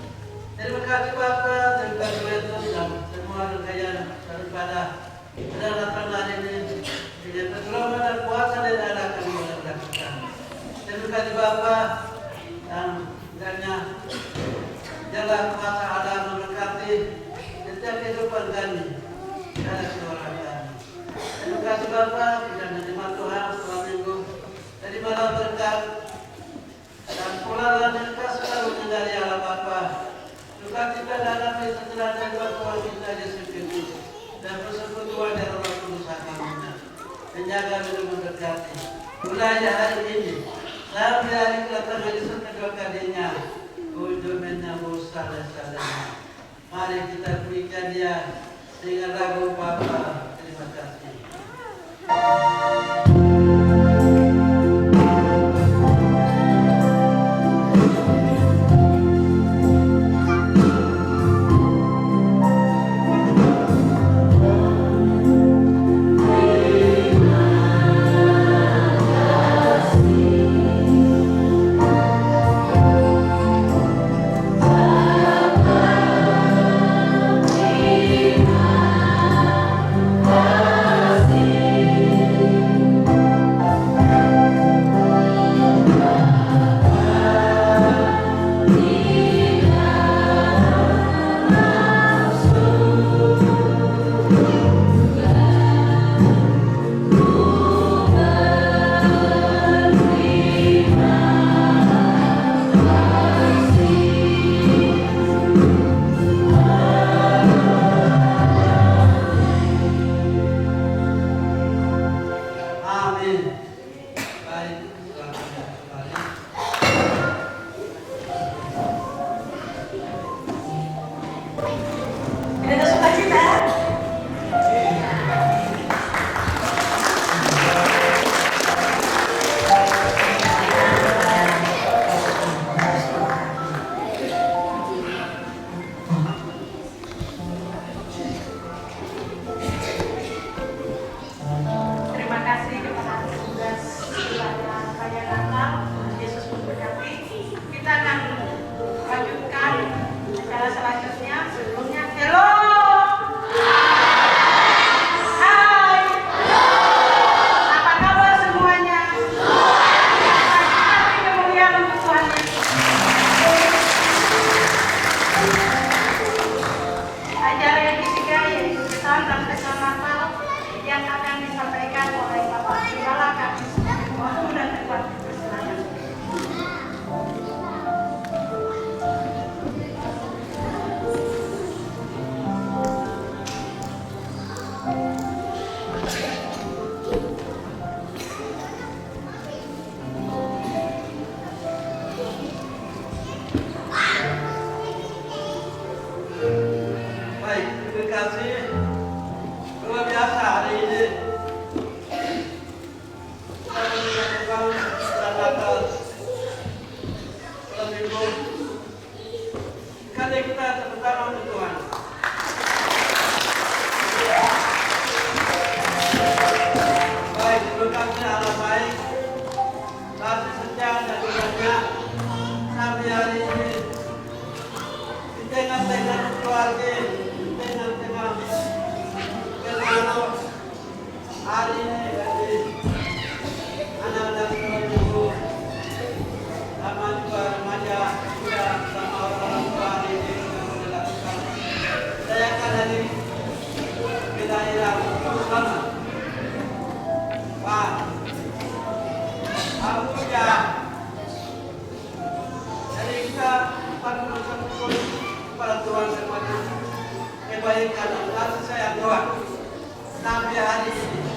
Terima kasih Bapa, terima kasih Ayah Tuhan dan semua rangkaian daripada pada datang hari ini dengan pertolongan dan kuasa dari Allah kami lakukan. Terima kasih Bapa dan kiranya jalan kuasa Allah memberkati setiap kehidupan kami dan keluarga kami. Terima kasih Bapa, kiranya jemaat Tuhan setelah minggu dari malam berkat dan pola dan kasih karunia dari Allah Bapa. Juga kita dalam setelah dari Tuhan kita Yesus Kristus dan persekutuan dari Roh Kudus akan menjaga dan memberkati. Mulai hari ini sampai hari kedatangan Yesus kedua kalinya, untuk menyambut salah-salahnya. Mari kita berikan Dia dengan lagu Bapa. Terima kasih. Terima kasih. lagi dengan hari ini bagi anak-anak sekolah minggu sama juga remaja juga sama orang tua hari ini yang dilakukan. Saya akan hari wilayah selamat. Pak, aku ya. Jadi kita bersyukur kepada Tuhan semuanya. Kebaikan dan kasih sayang Tuhan. Sampai hari ini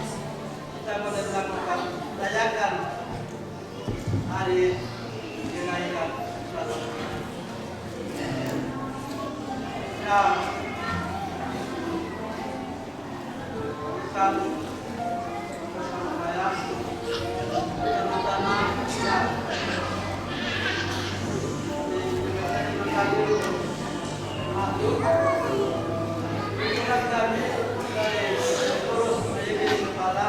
kita boleh melakukan rayakan hari kelahiran Rasul. Ya, salam bersama saya bersama-sama kita masuk pikiran kami dari terus menjadi kepala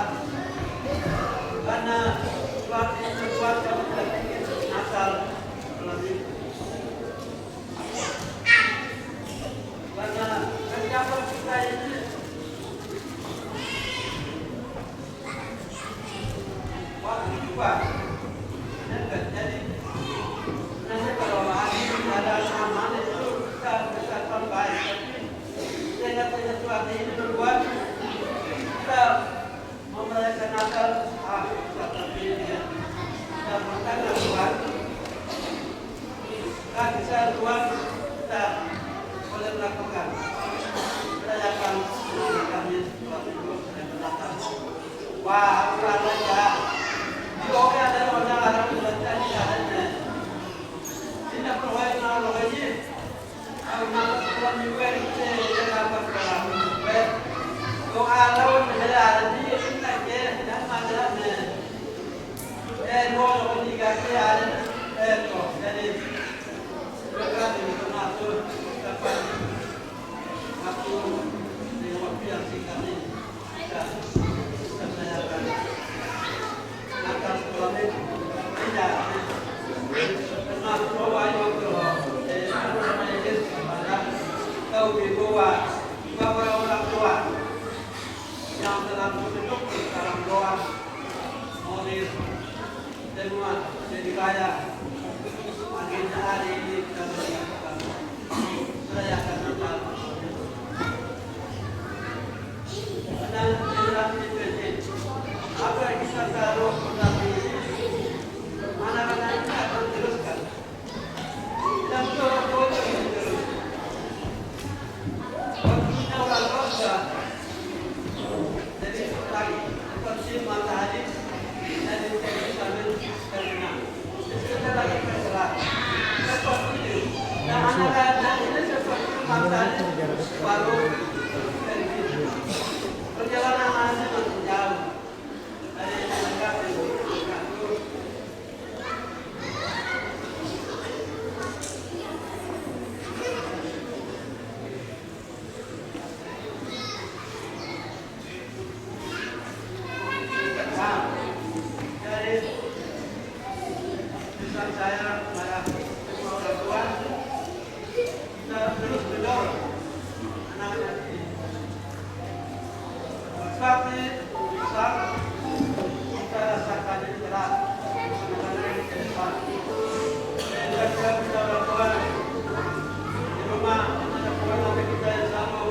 karena suatu kami tidak ingin asal lebih karena siapa kita ini waktu juga jadi nanti kalau hari ini ada aman itu kita bisa sampai dengan sesuatu ini berbuat kita merayakan Natal kita terpilih dan mengatakan Tuhan kasih Tuhan kita boleh melakukan merayakan kami suatu yang mendatang. Wah, aku aja di oke ada orang belajar di adanya tidak perlu kenal lagi aku nak sekolah juga itu yang dapat sekolah doa lawan ada di kita ke dan ada dua lagi ada toh jadi berkat itu masuk dapat waktu di waktu yang singkat ini kita selesaikan akan sekolah itu tidak termasuk bahwa itu tahu bahwa orang tua yang telah duduk dalam doa mobil semua jadi kaya akhirnya hari ini kita melakukan merayakan Natal dan jelas itu apa yang kita taruh tetapi mana-mana kita akan teruskan dan betul-betul terus waktunya orang rosa jadi lagi seperti matahari dan itu sambil terbenam sesudah lagi bergerak seperti itu dan anak-anak ini seperti matahari baru terbenam perjalanan masih jauh dari mereka saya pada semua orang tua kita terus mendorong anak-anak ini seperti besar kita rasakan ini berat anak-anak ini ke depan dan juga kita orang tua di rumah anak keluarga kita yang selalu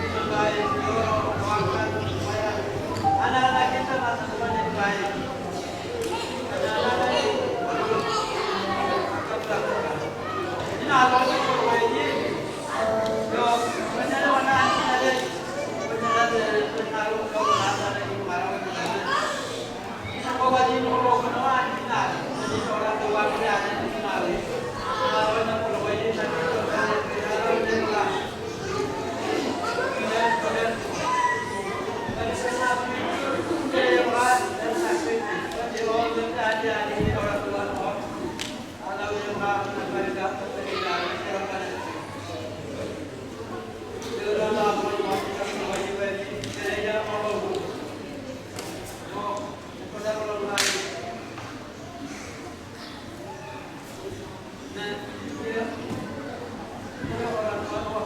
membaik doakan supaya anak-anak kita masa depan yang baik anak-anak ini ini ada ini yo benar mana ada benar taruh kau ada ini marah kau bagi nurul kenapa kita jadi orang tua kita ada di sana benar kalau ini tapi kalau ini lah benar dari sana dia buat dan sakit jadi orang ada di orang tua kalau yang mereka orang tua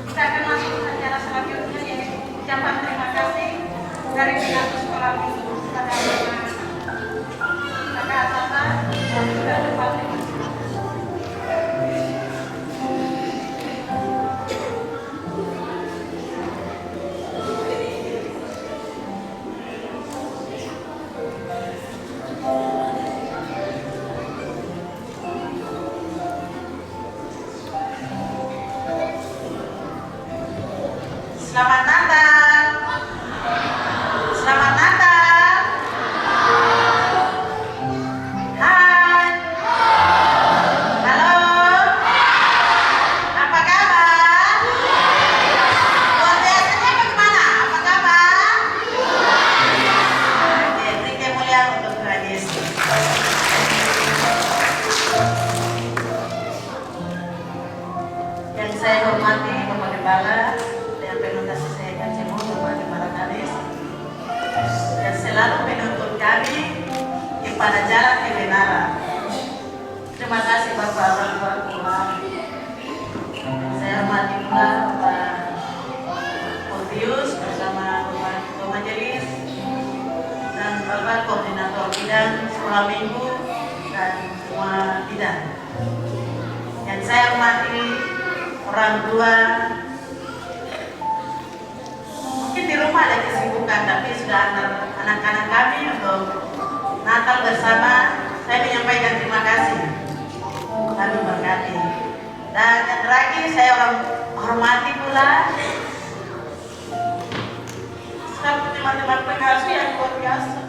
Kita akan masuk ke acara selanjutnya, yaitu ucapan terima kasih dari pihak sekolah minggu kepada kakak Tata dan juga Bapak. Selamat Natal. Selamat Natal. Hai. Halo. Apa kabar? Luar biasanya bagaimana? Apa kabar? Oke, beri kemuliaan untuk Tuhan Yesus. Yang saya hormati Bapak Gembala, kasih saya Kacemo, Bapak Gembala Kades, yang selalu menuntun kami kepada jalan kebenaran. Terima kasih Bapak orang tua Tuhan. Saya hormati pula Bapak Portius bersama Bapak Ketua Majelis dan Bapak Koordinator Bidang Sekolah Minggu dan semua bidang. Yang saya hormati orang tua. Di rumah ada kesibukan, tapi sudah antar anak-anak kami untuk Natal bersama. Saya menyampaikan terima kasih, kami berkati. Dan yang terakhir saya hormati pula teman-teman pengasuh yang luar biasa.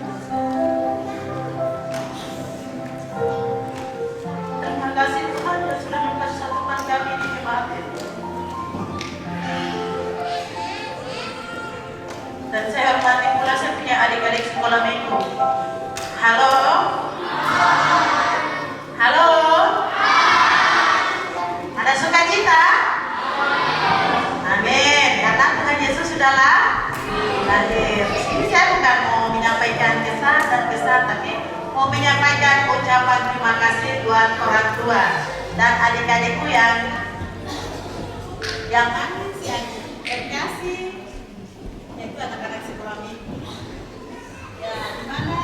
Terima kasih Tuhan yang sudah mempersatukan kami di jemaat ini. Dan saya hormati pula saya punya adik-adik sekolah minggu. Halo? Halo? Ada sukacita? Amin. Karena Tuhan Yesus sudahlah hadir. Ini saya bukan mau menyampaikan kesan, tapi mau menyampaikan ucapan terima kasih buat orang tua dan adik-adikku yang manis, yang berkasih. Itu anak-anak sekolah minggu ya, dimana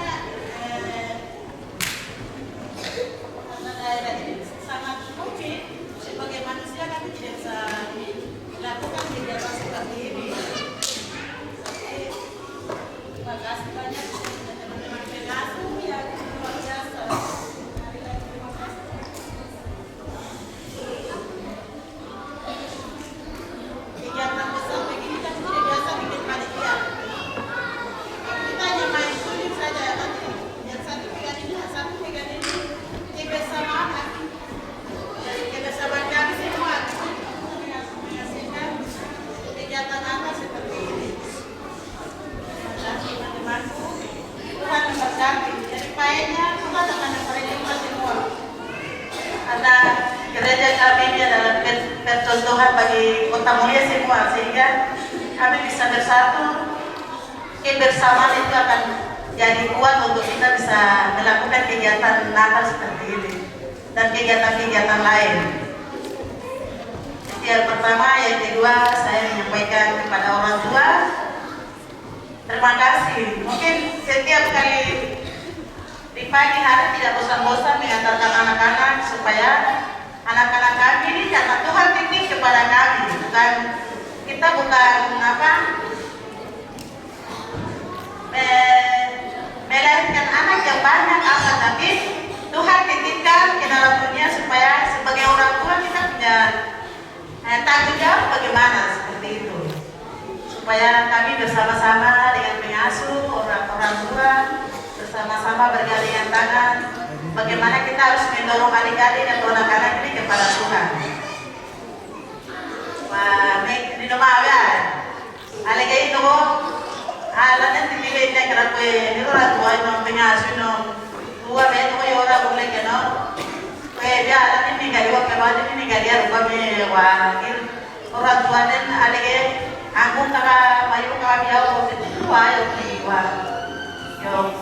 karena daerah ini sangat mungkin sebagai manusia kami tidak bisa melakukan kegiatan seperti ini. Terima kasih banyak teman-teman pengasuh yang luar biasa. Kegiatan besar begini kan tidak biasa bikin panitia. Kita hanya main sulit saja nanti. Yang satu pegang ini, yang satu pegang ini. Kebersamaan. Kebersamaan kami semua menghasilkan kegiatan apa seperti ini. Teman-temanku, Tuhan memberkati. Jadi paennya Tuhan akan memperlindungi semua. Ada gereja kami ini adalah percontohan bagi Kota Mulia semua, sehingga kami bisa bersatu. Kebersamaan itu akan jadi kuat untuk kita bisa melakukan kegiatan Natal seperti ini dan kegiatan-kegiatan lain. Itu yang pertama. Yang kedua, saya menyampaikan kepada orang tua terima kasih. Mungkin setiap kali di pagi hari tidak bosan-bosan mengantarkan anak-anak supaya anak-anak kami ini karena Tuhan titip kepada kami, kita bukan melahirkan anak yang banyak tapi Tuhan titipkan ke dalam dunia supaya sebagai orang tua kita punya tanggung jawab bagaimana sama-sama bergandengan tangan bagaimana kita harus mendorong adik-adik dan anak-anak ini kepada Tuhan. Di nomor ya, alega itu ala nanti tiba-tiba kerap ni orang tua itu pengasuh itu tua betul ya orang boleh kena, dia ala ni gaya kepada ni gaya rumah ni wakil orang tua dan alega aku kakak bayu kakak dia waktu itu tua ya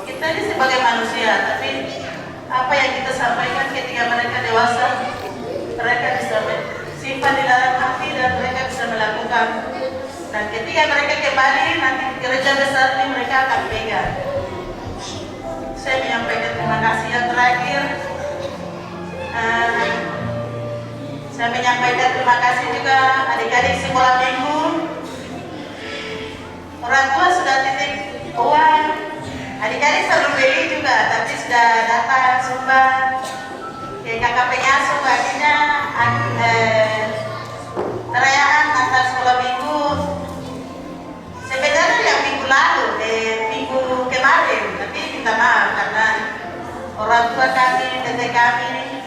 kita ini sebagai manusia, tapi apa yang kita sampaikan ketika mereka dewasa, mereka bisa simpan di dalam hati dan mereka bisa melakukan. Dan ketika mereka kembali nanti gereja besar ini mereka akan pegang. Saya menyampaikan terima kasih yang terakhir. Saya menyampaikan terima kasih juga adik-adik sekolah minggu. Orang tua sudah titik uang. Adik-adik selalu beli juga, tapi sudah datang sumbang ke kakak pengasuh. Akhirnya perayaan Natal sekolah minggu sebenarnya yang minggu lalu, minggu kemarin, tapi minta maaf karena orang tua kami, tete kami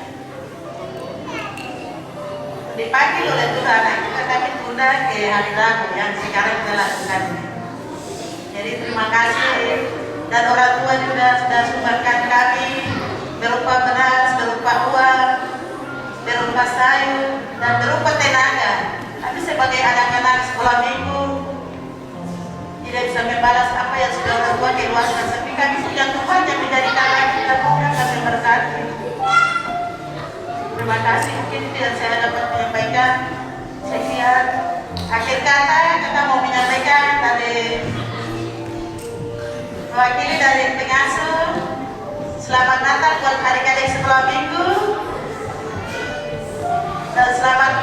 dipanggil oleh Tuhan, akhirnya kami tunda ke hari Rabu yang sekarang kita lakukan. Jadi terima kasih. Dan orang tua juga sudah sumbangkan kami berupa beras, berupa uang, berupa sayur, dan berupa tenaga. Tapi sebagai anak-anak sekolah minggu tidak bisa membalas apa yang sudah orang tua keluarkan. Tapi kami punya Tuhan yang menjadikan kita bukan kami berkati. Terima kasih, mungkin tidak saya dapat menyampaikan. Sekian akhir kata kita mau menyampaikan dari mewakili dari pengasuh. Selamat Natal buat adik-adik sekolah minggu dan selamat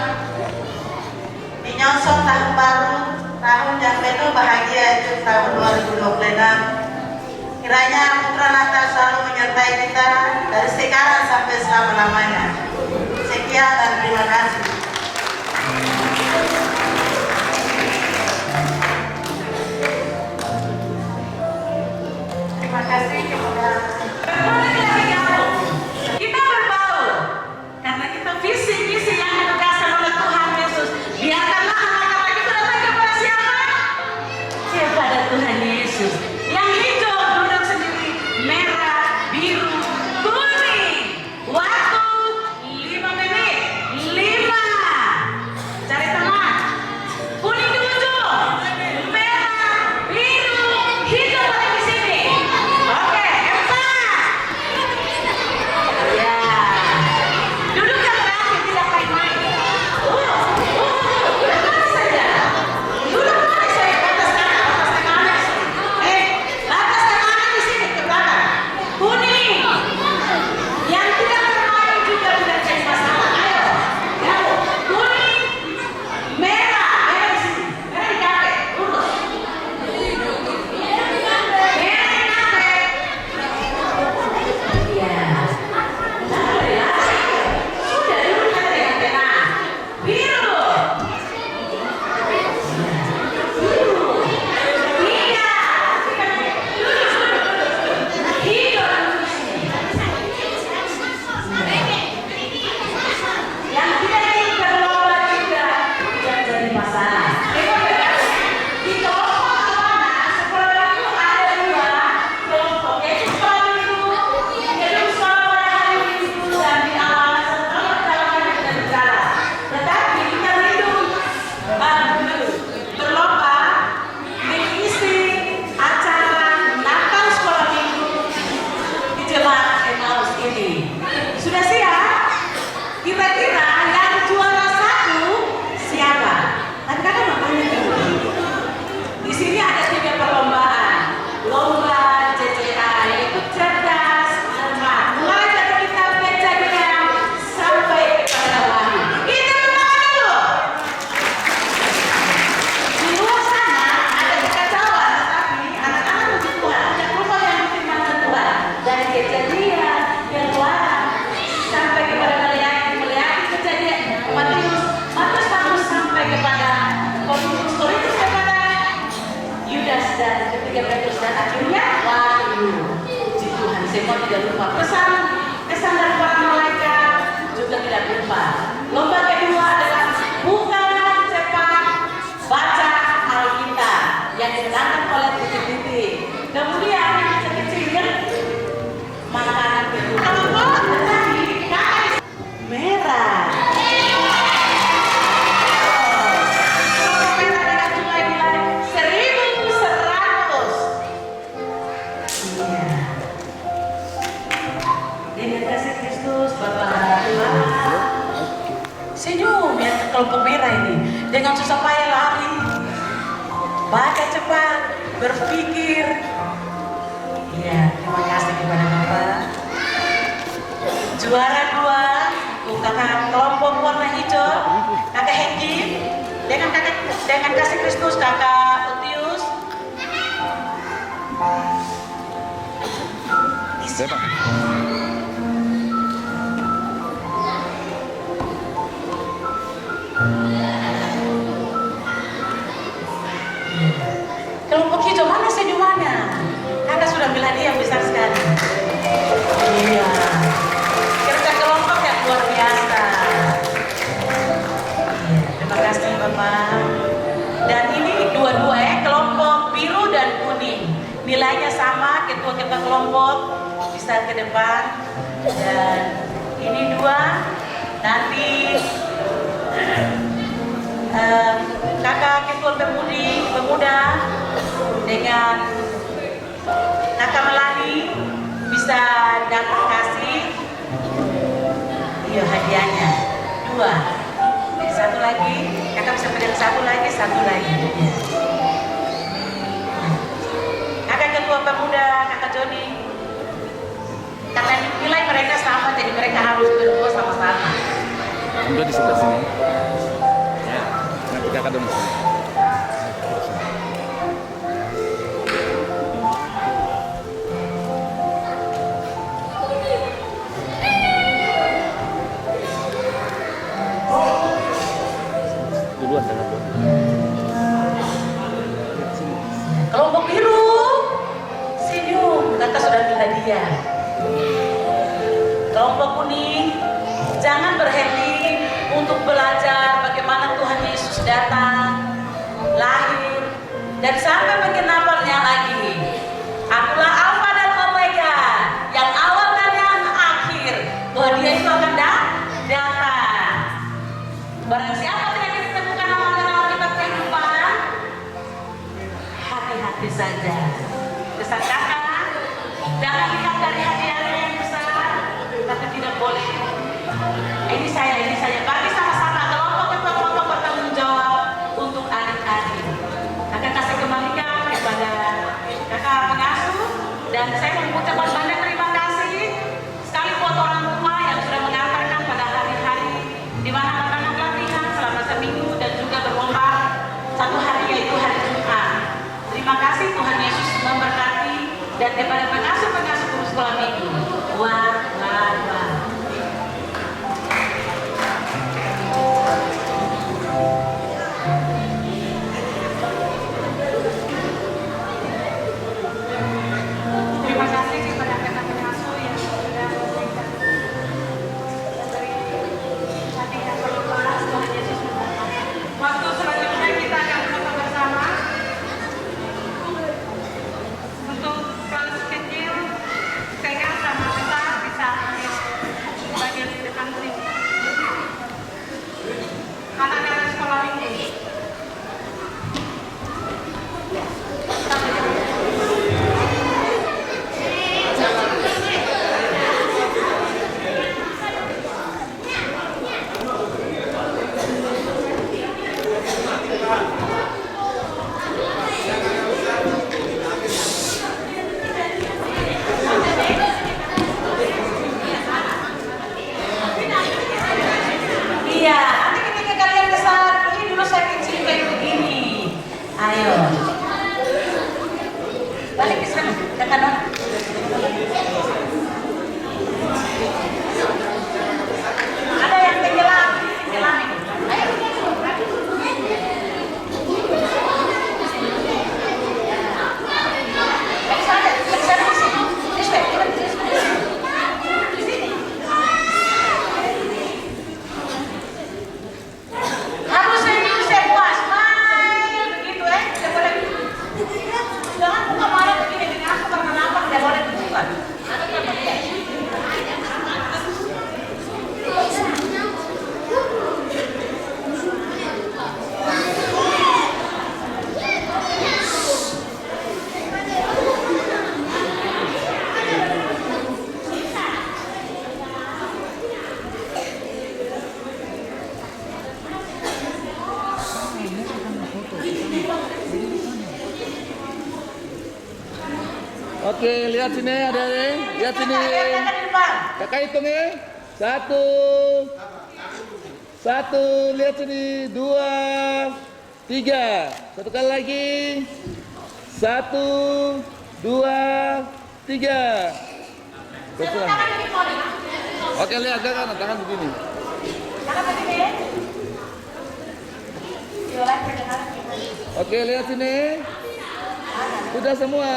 menyongsong tahun baru, tahun yang penuh bahagia itu tahun 2026. Kiranya putra Natal selalu menyertai kita dari sekarang sampai selama-lamanya. Sekian dan terima kasih. Terima kasih kepada kita berbaur karena kita visi-visi yang ditegaskan oleh Tuhan Yesus. Biarkanlah anak-anak kita datang kepada siapa? Kepada Tuhan Yesus. Yang hijau duduk sendiri, merah, biru, kuning. Waktu 5 menit. 5. Cari teman. Kuning di ujung, merah, biru, hijau lagi di sini. Oke. tidak lupa. Kesan dari para malaikat juga tidak lupa. Lomba kedua adalah buka cepat baca Alkitab yang dimenangkan oleh titik-titik. Kemudian yang kecil makanan kedua merah. Senyum ya kelompok merah ini dengan susah payah lari, baca cepat, berpikir. Ya, terima kasih kepada Bapak. Juara 2 kakak kelompok warna hijau, kakak Hengki dengan kasih Kristus kakak Utius. Kelompok hijau mana senyumannya? Kakak sudah ambil hadiah yang besar sekali. Iya. Kerja kelompok yang luar biasa. Iya, terima kasih Bapak. Dan ini dua-dua ya, kelompok biru dan kuning. Nilainya sama, ketua-ketua kelompok bisa ke depan. Dan ini 2, nanti kakak ketua pemuda dengan kakak Melani bisa datang kasih hadiahnya 2. Satu lagi kakak bisa pegang satu lagi ya. Kakak ketua pemuda kakak Joni, karena nilai mereka sama jadi mereka harus berdua sama-sama. Udah di sebelah sini. Ya, nanti kakak dong sini. Duluan dengan kelompok biru senyum, kakak sudah ambil hadiah. Kelompok kuning, jangan berhenti untuk belajar bagaimana Tuhan Yesus datang, lahir, dan sampai mengenapalnya lagi. Akulah Alfa dan Omega, yang awal dan yang akhir, bahwa Dia itu akan datang. Barang siapa tidak ditemukan nama dalam kitab kehidupan, hati-hati saja. Pesan kakak, jangan lihat dari hadiahnya yang besar, tapi tidak boleh. Ini saya bagi sama-sama kelompok bertanggung jawab untuk adik-adik. Kakak kasih kembalikan kepada kakak pengasuh, dan saya mengucapkan banyak terima kasih sekali buat orang tua yang sudah mengantarkan pada hari-hari di mana anak-anak latihan selama seminggu dan juga berlomba satu hari, yaitu hari Jumat. Terima kasih, Tuhan Yesus memberkati, dan kepada pengasuh-pengasuh guru sekolah minggu. Wah. Terima kasih kepada kakak pengasuh yang sudah memberikan hadiah berlepas. Tuhan Yesus memberkati. Waktu selanjutnya kita akan berdoa bersama untuk kelas kecil, tengah sama besar bisa bagian di depan sini. Anak-anak sekolah minggu. Iya, nanti ketika kalian besar, ini dulu saya kecil kayak begini. Ayo. Balik ke sana, ke kanan. Ada yang tenggelam ini. Ayo. Balik sana di sini. Oke, lihat sini adik-adik. Lihat sini. Kakak hitung ya. 1, lihat sini. 2, 3. Satu kali lagi. 1, 2, 3. Betul. Oke, lihat tangan begini. Oke, lihat sini. Sudah semua.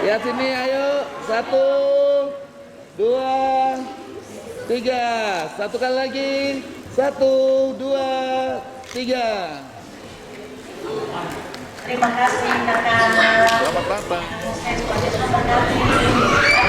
Lihat sini, ayo. 1, 2, 3. Satu kali lagi. 1, 2, 3. Terima kasih kakak. Selamat datang. Terima kasih.